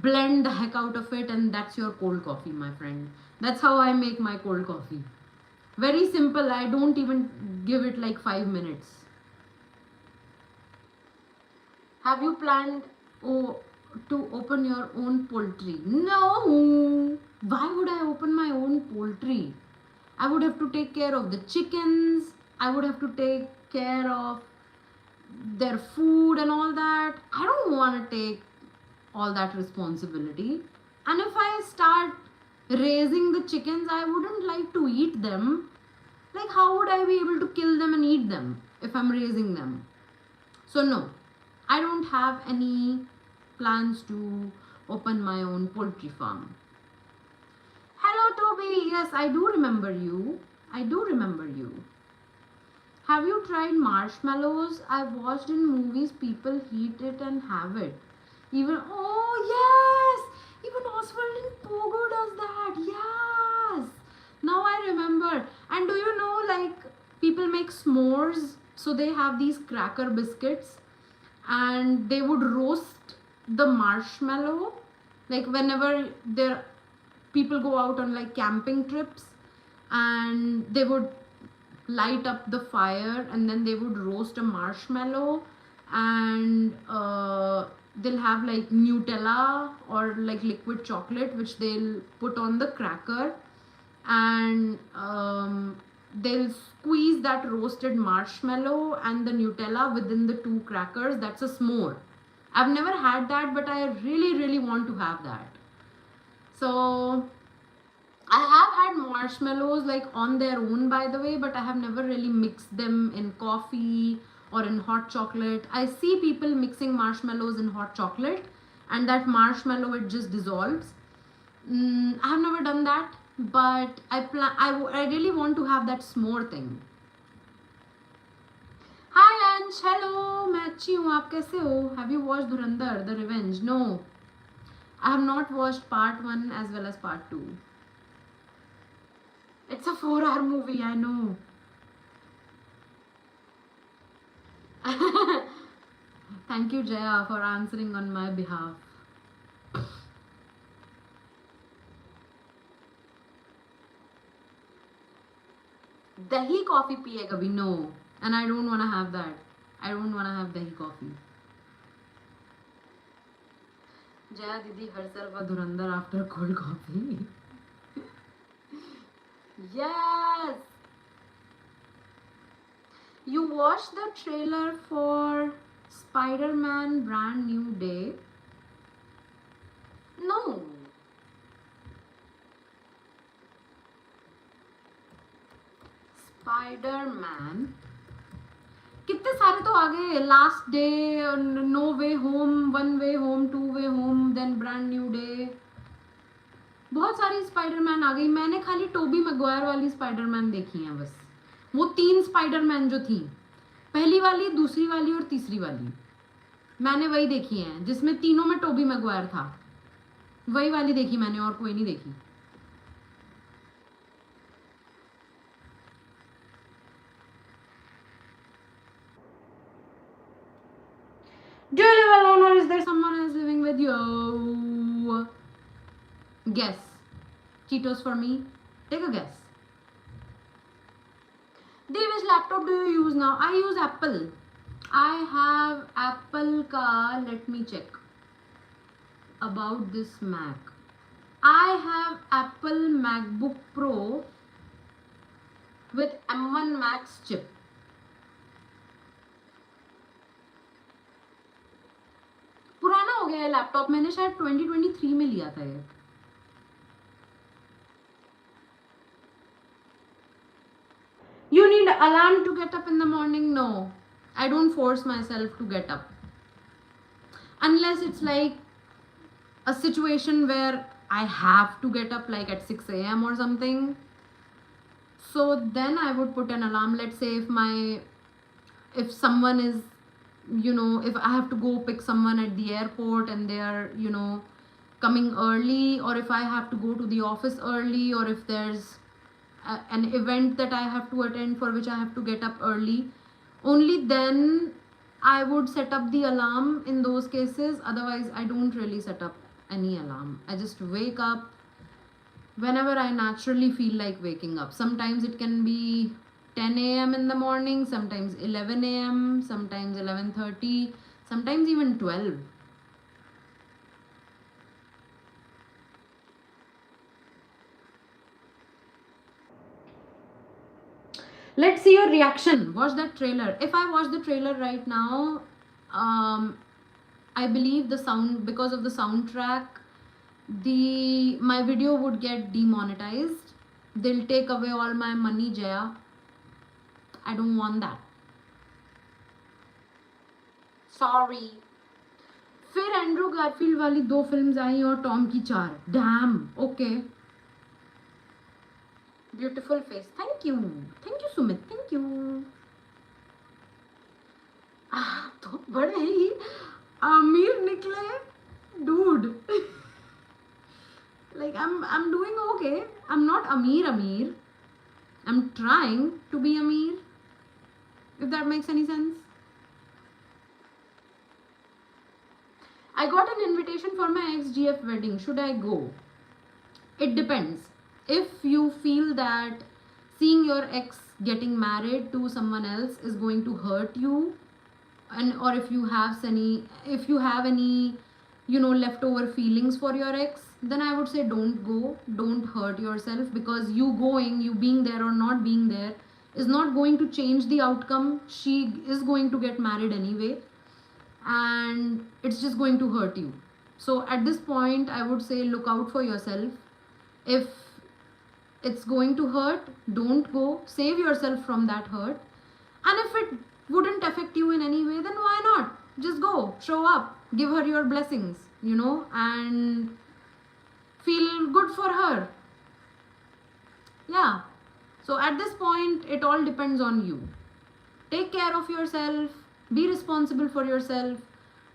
blend the heck out of it, and that's your cold coffee, my friend. That's how I make my cold coffee. Very simple. I don't even give it like 5 minutes. Have you planned to open your own poultry? No. Why would I open my own poultry? I would have to take care of the chickens. I would have to take care of their food and all that. I don't want to take all that responsibility. And if I start raising the chickens, I wouldn't like to eat them. Like, how would I be able to kill them and eat them if I'm raising them? So, no, I don't have any plans to open my own poultry farm. Hello, Toby. Yes, I do remember you. I do remember you. Have you tried marshmallows? I've watched in movies people heat it and have it. Even, oh yes, even Oswald in Pogo does that. Yes. Now I remember. And do you know, like, people make s'mores? So they have these cracker biscuits and they would roast the marshmallow. Like, whenever people go out on like camping trips, and they would light up the fire and then they would roast a marshmallow, and they'll have like Nutella or like liquid chocolate which they'll put on the cracker, and they'll squeeze that roasted marshmallow and the Nutella within the 2 crackers. That's a s'more. I've never had that, but I really want to have that. So I have had marshmallows like on their own, by the way, but I have never really mixed them in coffee or in hot chocolate. I see people mixing marshmallows in hot chocolate and that marshmallow, it just dissolves. I have never done that, but I really want to have that s'more thing. Hi Ansh, hello, मैं अच्छी हूँ, आप कैसे हो? Have you watched Dhurandhar, The Revenge? No, I have not watched part 1 as well as part 2. It's a 4-hour movie, I know. Thank you, Jaya, for answering on my behalf. Dahi coffee piye kabhi? No. And I don't want to have that. I don't want to have dahi coffee. Jaya Didi herself a Dhurandhar after cold coffee. Yes. You watched the trailer for Spider-Man Brand New Day? No. Spider-Man. कितने सारे तो आ गए. Last day, no way home, one way home, two way home, then brand new day. बहुत सारी Spiderman आ गई. मैंने खाली टोबी मैगवायर वाली स्पाइडरमैन देखी हैं बस. वो 3 स्पाइडरमैन जो थी, पहली वाली, दूसरी वाली और तीसरी वाली, मैंने वही देखी हैं जिसमें तीनों में टोबी मैगवायर था. वही वाली देखी मैंने, और कोई नहीं देखी. Do you live alone or is there someone else living with you? Guess. Cheetos for me. Take a guess. Dee, which laptop do you use now? I use Apple. I have Apple ka. Let me check about this Mac. I have Apple MacBook Pro with M1 Max chip. पुराना हो गया है laptop, मैंने शायद 2023 में लिया था ये. You need alarm to get up in the morning? No, I don't force myself to get up. Unless it's like a situation where I have to get up like at 6 a.m. or something. So then I would put an alarm. Let's say if someone is, if I have to go pick someone at the airport and they are, coming early, or if I have to go to the office early, or if there's an event that I have to attend for which I have to get up early, only then I would set up the alarm in those cases. Otherwise, I don't really set up any alarm. I just wake up whenever I naturally feel like waking up. Sometimes it can be 10 a.m. in the morning, sometimes 11 a.m., sometimes 11:30, sometimes even 12. Let's see your reaction. Watch that trailer. If I watch the trailer right now, I believe the sound, because of the soundtrack, my video would get demonetized. They'll take away all my money, Jaya. I don't want that. Sorry. फिर Andrew Garfield वाली 2 films आई और Tom की 4. Dam. Okay. Beautiful face. Thank you Sumit. Thank you. तो बड़े ही अमीर निकले, dude. Like I'm doing okay. I'm not Amir. I'm trying to be Amir, if that makes any sense. I got an invitation for my ex-GF wedding. Should I go? It depends. If you feel that seeing your ex getting married to someone else is going to hurt you, or if you have any leftover feelings for your ex, then I would say don't go. Don't hurt yourself, because you being there or not being there is not going to change the outcome. She is going to get married anyway, and it's just going to hurt you. So at this point, I would say look out for yourself. If it's going to hurt, don't go. Save yourself from that hurt. And if it wouldn't affect you in any way, then why not? Just go, show up, give her your blessings, and feel good for her. Yeah. So at this point, it all depends on you. Take care of yourself, be responsible for yourself,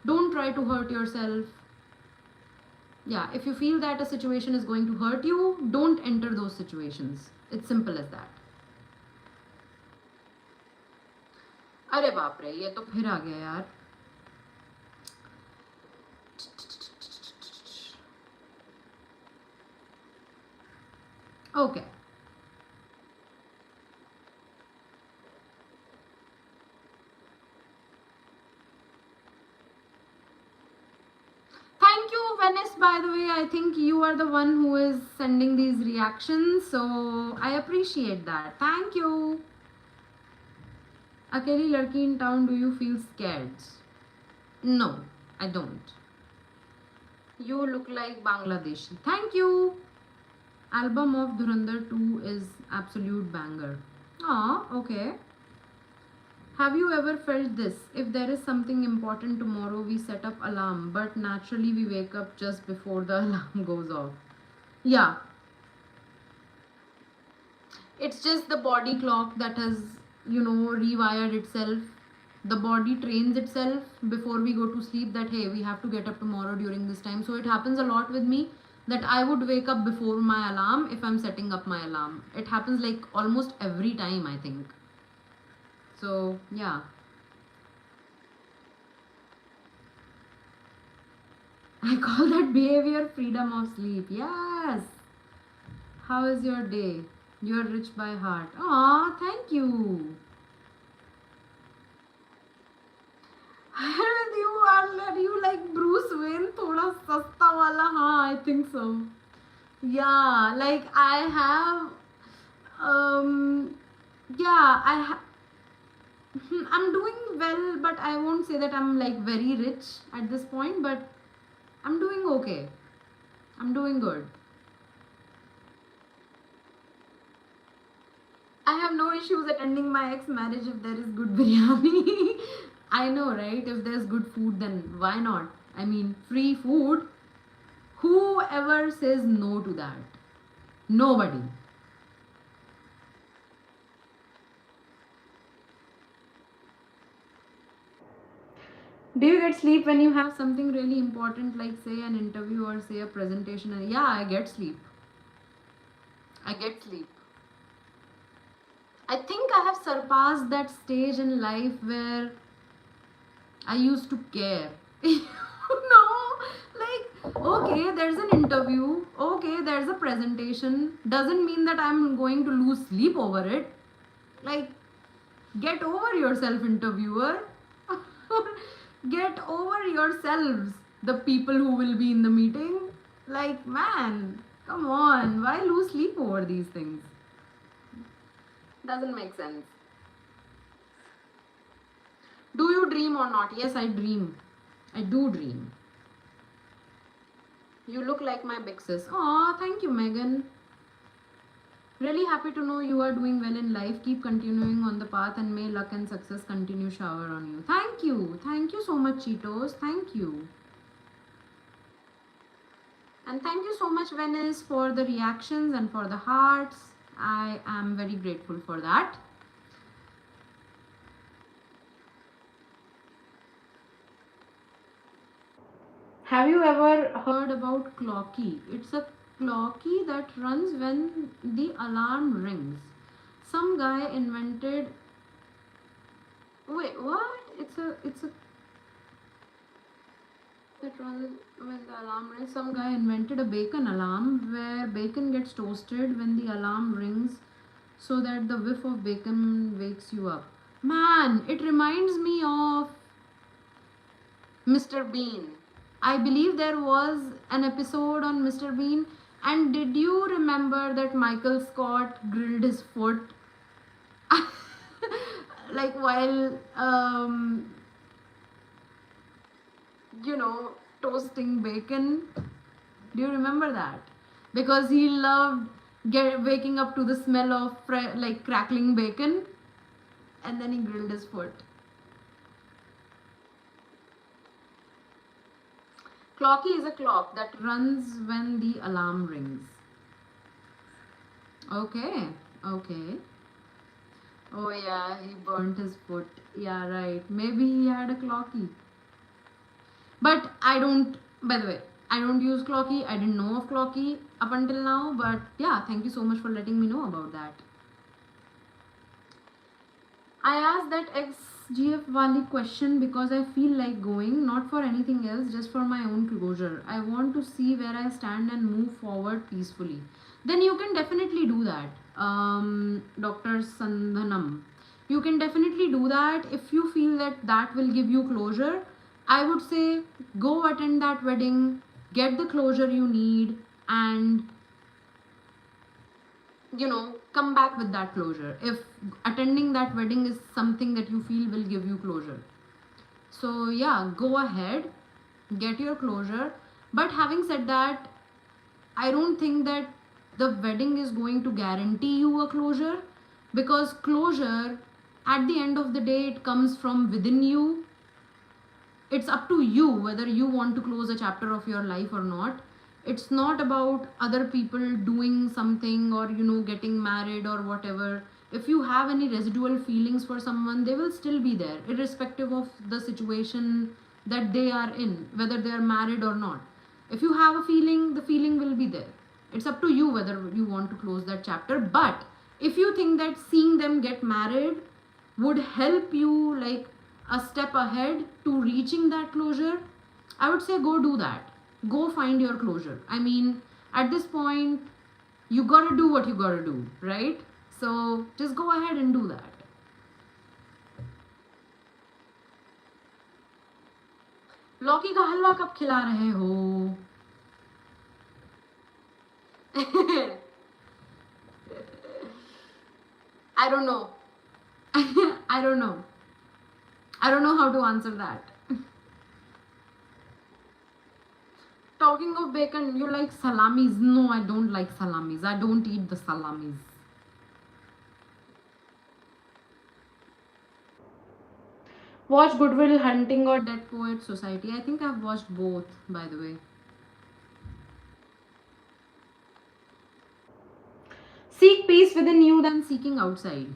don't try to hurt yourself. Yeah, if you feel that a situation is going to hurt you, don't enter those situations. It's simple as that. अरे बाप रे, ये तो फिर आ गया यार. Okay. Thank you, Venice, by the way. I think you are the one who is sending these reactions, so I appreciate that. Thank you. Akeli ladki in town, do you feel scared? No, I don't. You look like Bangladeshi. Thank you. Album of Dhurandhar 2 is absolute banger. Ah, okay. Have you ever felt this? If there is something important tomorrow, we set up alarm, but naturally we wake up just before the alarm goes off. Yeah. It's just the body clock that has, rewired itself. The body trains itself before we go to sleep that, hey, we have to get up tomorrow during this time. So it happens a lot with me that I would wake up before my alarm if I'm setting up my alarm. It happens like almost every time, I think. So, yeah. I call that behavior freedom of sleep. Yes. How is your day? You're rich by heart. Aw, thank you. With you are you like Bruce Wayne? Thoda sasta wala. Haan, I think so. Yeah, like I have yeah, I'm doing well, but I won't say that I'm like very rich at this point, but I'm doing okay. I'm doing good. I have no issues attending my ex marriage if there is good biryani. I know, right? If there's good food, then why not? I mean, free food. Whoever says no to that? Nobody. Do you get sleep when you have something really important, like say an interview or say a presentation? And yeah, I get sleep. I get sleep. I think I have surpassed that stage in life where I used to care. No, like, okay, there's an interview, okay, there's a presentation. Doesn't mean that I'm going to lose sleep over it. Like, get over yourself, interviewer. Get over yourselves, the people who will be in the meeting. Like, man, come on, why lose sleep over these things? Doesn't make sense. Do you dream or not? Yes, I dream. I do dream. You look like my big sis. Aw, thank you, Megan. Really happy to know you are doing well in life. Keep continuing on the path and may luck and success continue shower on you. Thank you. Thank you so much, Cheetos. Thank you. And thank you so much, Venice, for the reactions and for the hearts. I am very grateful for that. Have you ever heard about Clocky? It's a clocky that runs when the alarm rings. Some guy invented. Wait, what? It's a that runs when the alarm rings. Some guy invented a bacon alarm where bacon gets toasted when the alarm rings, so that the whiff of bacon wakes you up. Man, it reminds me of Mr. Bean. I believe there was an episode on Mr. Bean. And did you remember that Michael Scott grilled his foot? Like while, toasting bacon? Do you remember that? Because he loved waking up to the smell of like crackling bacon, and then he grilled his foot. Clocky is a clock that runs when the alarm rings. Okay, okay. Oh yeah, he burnt his foot. Yeah, right. Maybe he had a clocky. But I don't, by the way, I don't use clocky. I didn't know of clocky up until now. But yeah, thank you so much for letting me know about that. I asked that XGF Wali question because I feel like going, not for anything else, just for my own closure. I want to see where I stand and move forward peacefully. Then you can definitely do that, Dr. Sandhanam. You can definitely do that if you feel that that will give you closure. I would say go attend that wedding, get the closure you need, and come back with that closure if attending that wedding is something that you feel will give you closure. So yeah, go ahead, get your closure. But having said that, I don't think that the wedding is going to guarantee you a closure, because closure at the end of the day, it comes from within you. It's up to you whether you want to close a chapter of your life or not. It's not about other people doing something or getting married or whatever. If you have any residual feelings for someone, they will still be there irrespective of the situation that they are in, whether they are married or not. If you have a feeling, the feeling will be there. It's up to you whether you want to close that chapter. But if you think that seeing them get married would help you like a step ahead to reaching that closure, I would say go do that. go find your closure. I mean, at this point, you gotta do what you gotta do, right? So just go ahead and do that. लौकी का हलवा कब खिला रहे हो? I don't know. I don't know. I don't know how to answer that. Talking of bacon, you like salamis? No, I don't like salamis. I don't eat the salamis. Watch Good Will Hunting or Dead Poets Society. I think I've watched both, by the way. Seek peace within you than seeking outside.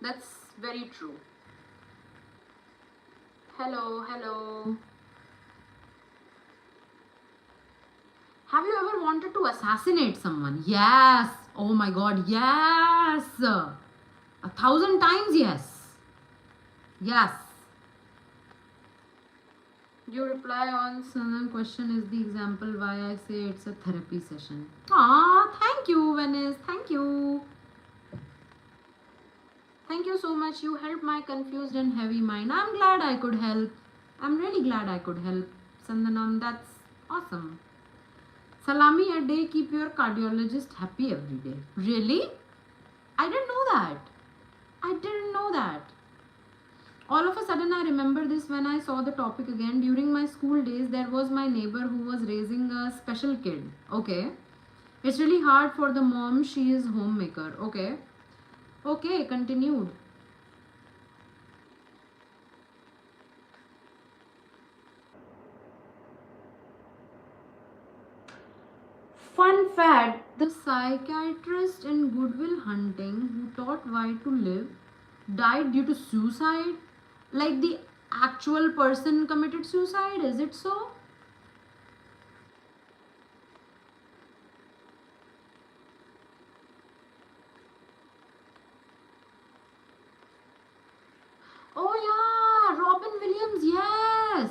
That's very true. Hello, hello. Have you ever wanted to assassinate someone? Yes. Oh my god, yes. 1,000 times yes. Yes. You reply on some question is the example why I say it's a therapy session. Ah, thank you, Venice. Thank you. Thank you so much. You helped my confused and heavy mind. I'm glad I could help. I'm really glad I could help. Sandanam, that's awesome. Salami a day keep your cardiologist happy every day. Really? I didn't know that. I didn't know that. All of a sudden I remember this when I saw the topic again. During my school days, there was my neighbor who was raising a special kid. Okay. It's really hard for the mom. She is homemaker. Okay. Okay, continued. Fun fact, the psychiatrist in Good Will Hunting who taught Why to Live died due to suicide. Like the actual person committed suicide, is it so? Oh yeah, Robin Williams, yes.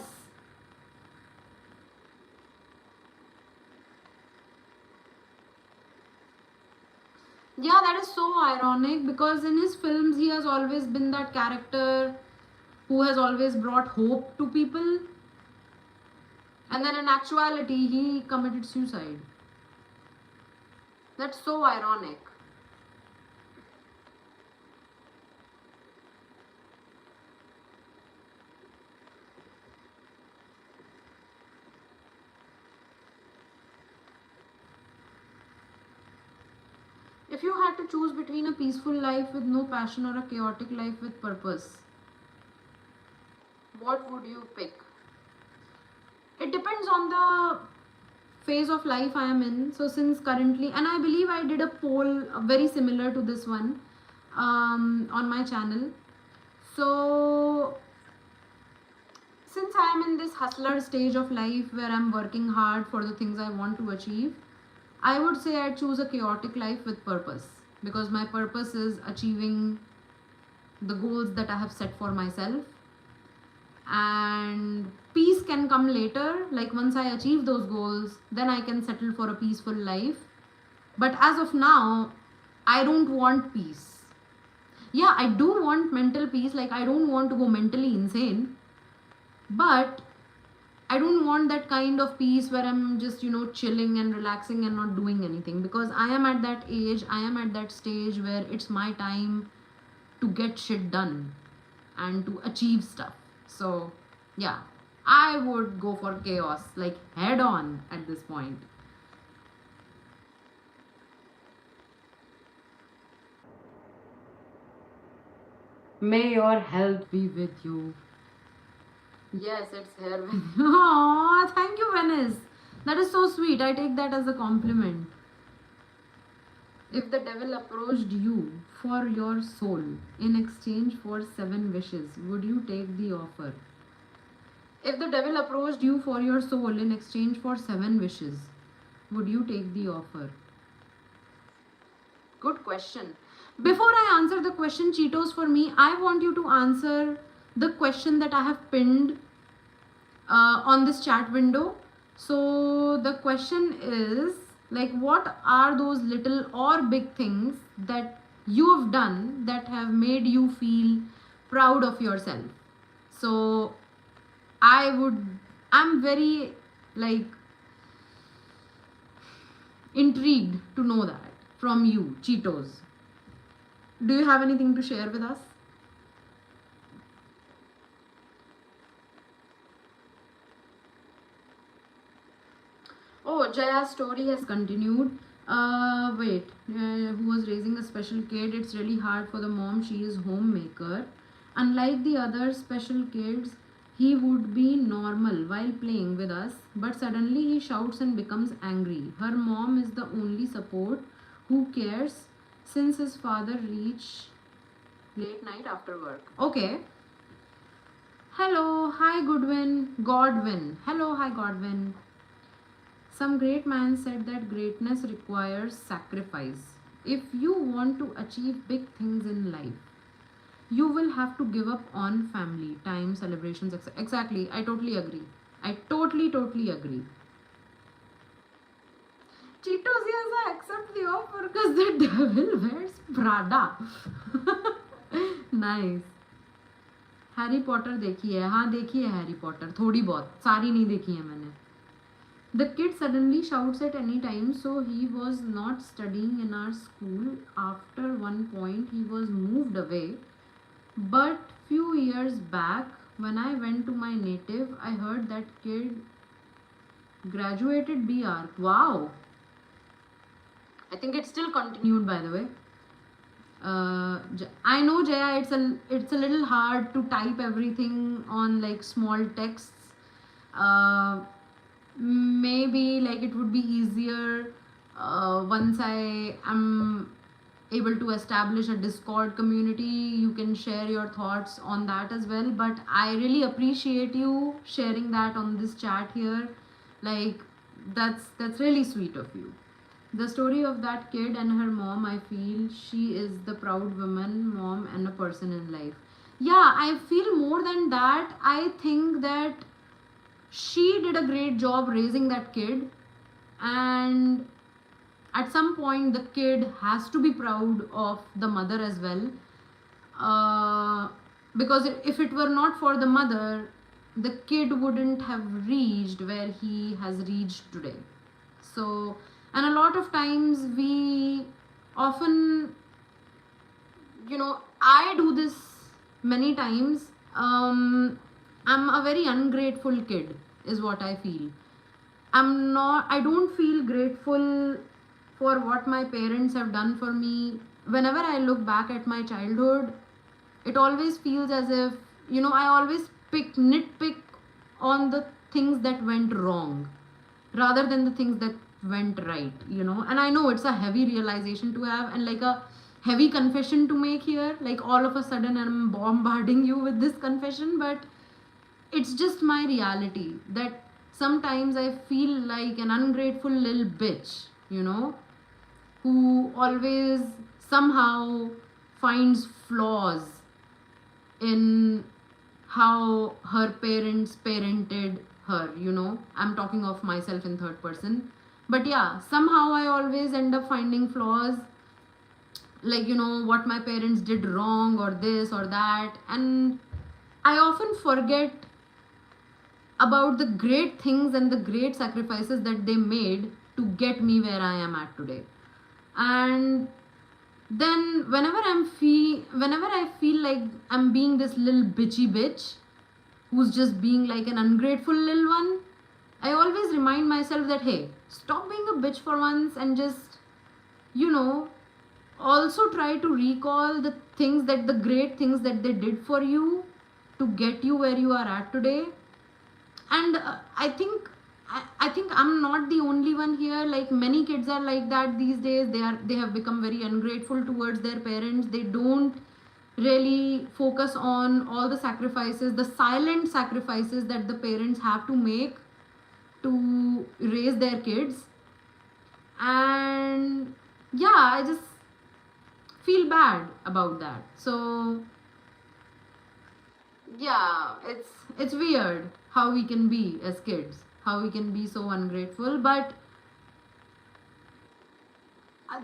Yeah, that is so ironic because in his films he has always been that character who has always brought hope to people. And then in actuality, he committed suicide. That's so ironic. If you had to choose between a peaceful life with no passion or a chaotic life with purpose, what would you pick? It depends on the phase of life I am in. So since currently, and I believe I did a poll very similar to this one on my channel. So since I am in this hustler stage of life where I'm working hard for the things I want to achieve, I would say I'd choose a chaotic life with purpose, because my purpose is achieving the goals that I have set for myself. And peace can come later, like once I achieve those goals, then I can settle for a peaceful life. But as of now, I don't want peace. Yeah, I do want mental peace, like I don't want to go mentally insane, but I don't want that kind of peace where I'm just, chilling and relaxing and not doing anything, because I am at that age, I am at that stage where it's my time to get shit done and to achieve stuff. So, yeah, I would go for chaos, like head on at this point. May your health be with you. Yes, it's here with you. Aww, thank you, Venice. That is so sweet. I take that as a compliment. If the devil approached you for your soul in exchange for 7 wishes, would you take the offer? If the devil approached you for your soul in exchange for 7 wishes, would you take the offer? Good question. Before I answer the question, Cheetos, for me, I want you to answer the question that I have pinned on this chat window. So the question is like, what are those little or big things that you have done that have made you feel proud of yourself? So I would, I'm very like intrigued to know that from you, Cheetos. Do you have anything to share with us? Oh, Jaya's story has continued. Who was raising a special kid? It's really hard for the mom. She is homemaker. Unlike the other special kids, he would be normal while playing with us, but suddenly he shouts and becomes angry. Her mom is the only support who cares since his father reached late night after work. Okay. Hello, hi Goodwin, Godwin. Hello, hi Godwin. Some great man said that greatness requires sacrifice. If you want to achieve big things in life, you will have to give up on family, time, celebrations, etc. Exactly. I totally agree. I totally agree. Cheetos, yes, I accept the offer because the devil wears Prada. Nice. Harry Potter देखी है? हाँ देखी है Harry Potter, थोड़ी बहुत, सारी नहीं देखी है मैंने. The kid suddenly shouts at any time, so he was not studying in our school. After one point, he was moved away. But few years back, when I went to my native, I heard that kid graduated BR. Wow! I think it's still continued, by the way. I know, Jaya, it's a little hard to type everything on like small texts. Maybe like it would be easier once I am able to establish a Discord community. You can share your thoughts on that as well, but I really appreciate you sharing that on this chat here. Like, that's really sweet of you. The story of that kid and her mom, I feel she is the proud woman, mom, and a person in life. Yeah, I feel more than that. I think that she did a great job raising that kid, and at some point, the kid has to be proud of the mother as well. Because if it were not for the mother, the kid wouldn't have reached where he has reached today. So, and a lot of times we often, I do this many times. I'm a very ungrateful kid, is what I feel. I don't feel grateful for what my parents have done for me. Whenever I look back at my childhood, it always feels as if, I always nitpick on the things that went wrong rather than the things that went right, and I know it's a heavy realization to have and like a heavy confession to make here, like all of a sudden I'm bombarding you with this confession, but it's just my reality that sometimes I feel like an ungrateful little bitch, who always somehow finds flaws in how her parents parented her, I'm talking of myself in third person. But yeah, somehow I always end up finding flaws, like, what my parents did wrong or this or that. And I often forget about the great things and the great sacrifices that they made to get me where I am at today. And then whenever I feel like I'm being this little bitchy bitch who's just being like an ungrateful little one, I always remind myself that hey, stop being a bitch for once and just, also try to recall the great things that they did for you to get you where you are at today. And I think I'm not the only one here. Like many kids are like that these days. They have become very ungrateful towards their parents. They don't really focus on all the sacrifices, the silent sacrifices that the parents have to make to raise their kids. And yeah, I just feel bad about that. So yeah, it's weird how we can be as kids, how we can be so ungrateful. But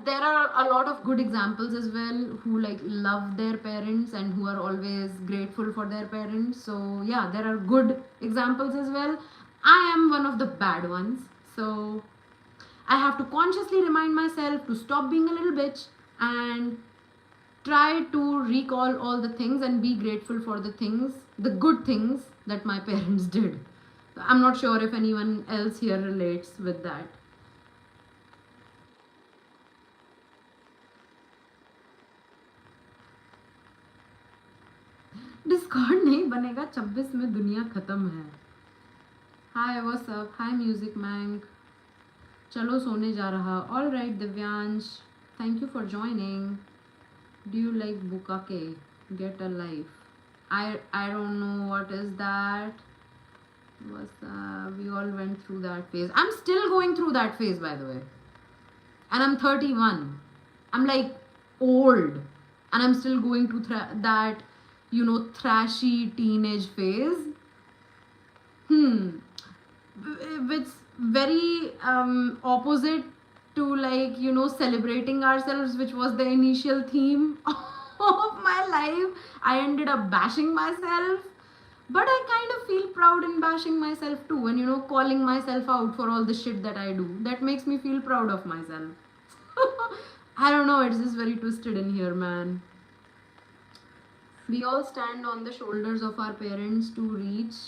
there are a lot of good examples as well, who like love their parents and who are always grateful for their parents. So yeah, there are good examples as well. I am one of the bad ones, so I have to consciously remind myself to stop being a little bitch and try to recall all the things and be grateful for the things, the good things that my parents did. I'm not sure if anyone else here relates with that. Discord नहीं बनेगा 26 में, दुनिया खत्म है. Hi what's up, hi music मैंग. चलो सोने जा रहा. All right Divyansh, thank you for joining. Do you like bukkake? Get a life. I don't know what is that. We all went through that phase. I'm still going through that phase, by the way. And I'm 31. I'm like old, and I'm still going to that, you know, thrashy teenage phase. Which very opposite to, like, you know, celebrating ourselves, which was the initial theme of my life. I ended up bashing myself, but I kind of feel proud in bashing myself too, and, you know, calling myself out for all the shit that I do. That makes me feel proud of myself. I don't know, it's just very twisted in here, man. We all stand on the shoulders of our parents to reach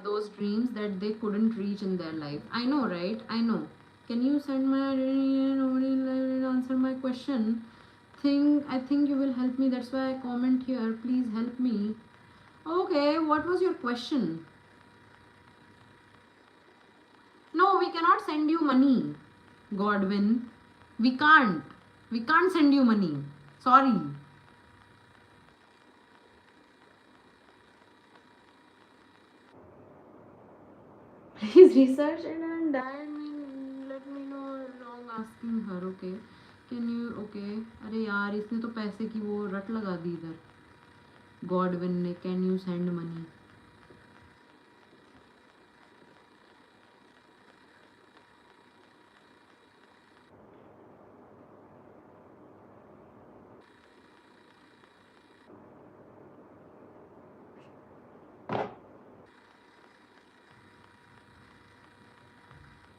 those dreams that they couldn't reach in their life. I know, right? I know. Can you send my nobody answer my question? I think you will help me. That's why I comment here. Please help me. Okay, what was your question? No, we cannot send you money, Godwin. We can't. We can't send you money. Sorry. Please research it and let me know. Wrong asking her. Okay. Can you? Okay. अरे यार, इसने तो पैसे की वो रट लगा दी इधर. Godwin ने, can you send money?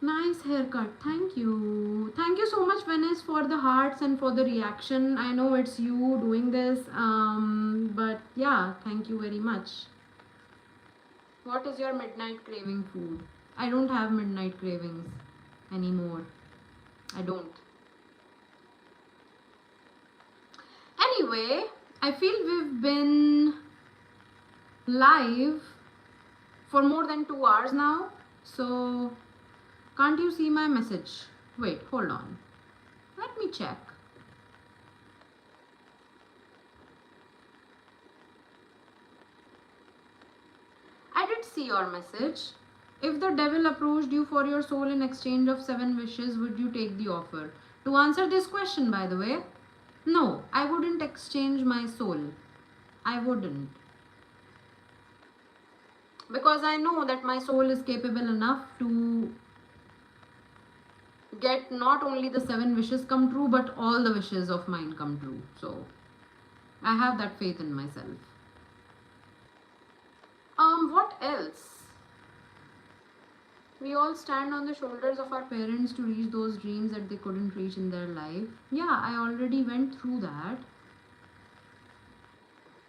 Nice haircut. Thank you. Thank you so much, Venice, for the hearts and for the reaction. I know it's you doing this, but yeah, thank you very much. What is your midnight craving food? I don't have midnight cravings anymore. I don't. Anyway, I feel we've been live for more than 2 hours now. So, can't you see my message? Wait, hold on. Let me check. I did see your message. If the devil approached you for your soul in exchange of 7 wishes, would you take the offer? To answer this question, by the way, no, I wouldn't exchange my soul. I wouldn't. Because I know that my soul is capable enough to get not only the 7 wishes come true, but all the wishes of mine come true. So, I have that faith in myself. What else? We all stand on the shoulders of our parents to reach those dreams that they couldn't reach in their life. Yeah, I already went through that.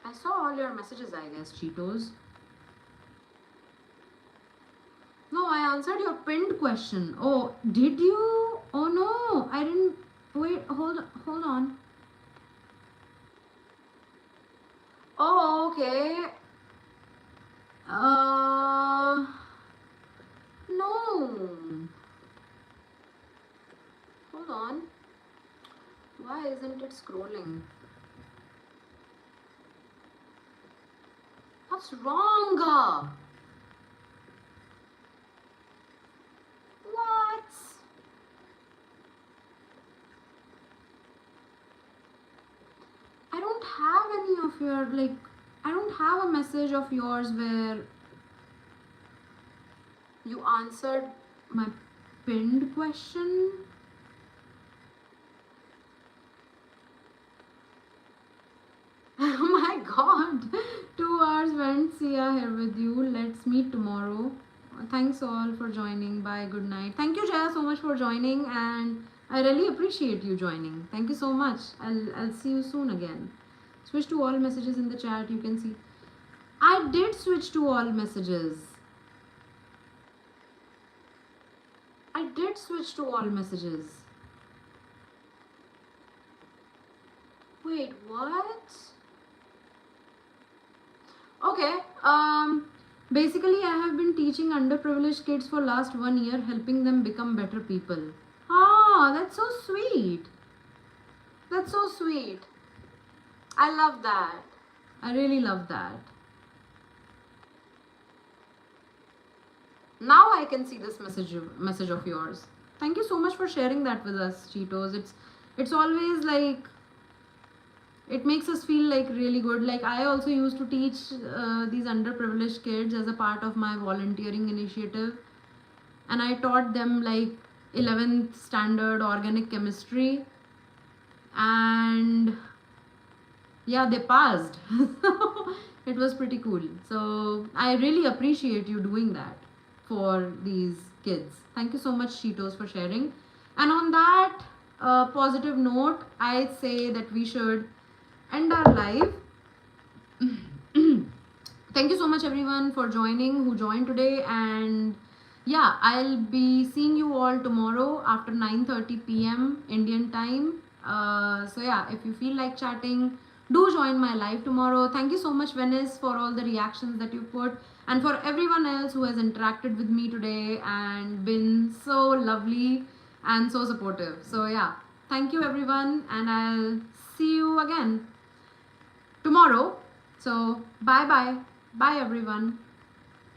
I saw all your messages, I guess, Cheetos. No, I answered your pinned question. Oh, did you? Oh no, I didn't. Wait, hold on. Oh, okay. No. Hold on. Why isn't it scrolling? What's wrong? What? I don't have any of your, like, I don't have a message of yours where you answered my pinned question. Oh my god. 2 hours went. Sia here with you. Let's meet tomorrow. Thanks all for joining. Bye. Good night. Thank you, Jaya, so much for joining, and I really appreciate you joining. Thank you so much. I'll see you soon again. Switch to all messages in the chat. You can see. I did switch to all messages. I did switch to all messages. Wait, what? Okay. Basically, I have been teaching underprivileged kids for last 1 year, helping them become better people. Ah, that's so sweet. That's so sweet. I love that. I really love that. Now I can see this message of yours. Thank you so much for sharing that with us, Cheetos. It's always like, it makes us feel like really good. Like, I also used to teach these underprivileged kids as a part of my volunteering initiative, and I taught them like 11th standard organic chemistry, and yeah, they passed. It was pretty cool. So I really appreciate you doing that for these kids. Thank you so much, Cheetos, for sharing. And on that positive note, I say that we should end our live. Thank you so much, everyone, for joining, who joined today. And yeah, I'll be seeing you all tomorrow after 9:30 p.m. Indian time. So yeah, if you feel like chatting, do join my live tomorrow. Thank you so much, Venice, for all the reactions that you put, and for everyone else who has interacted with me today and been so lovely and so supportive. So yeah, thank you, everyone, and I'll see you again tomorrow. So bye bye. Bye, everyone.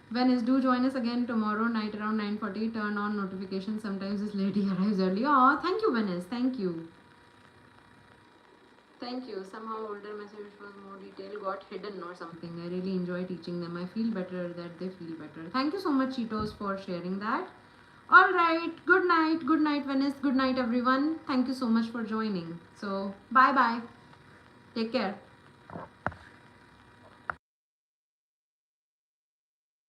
Venice, do join us again tomorrow night around 9:40. Turn on notifications. Sometimes this lady arrives early. Oh, thank you, Venice. Thank you. Thank you. Somehow older message was more detailed, got hidden or something. I really enjoy teaching them. I feel better that they feel better. Thank you so much, Cheetos, for sharing that. All right. Good night. Good night, Venice. Good night, everyone. Thank you so much for joining. So, bye bye. Take care.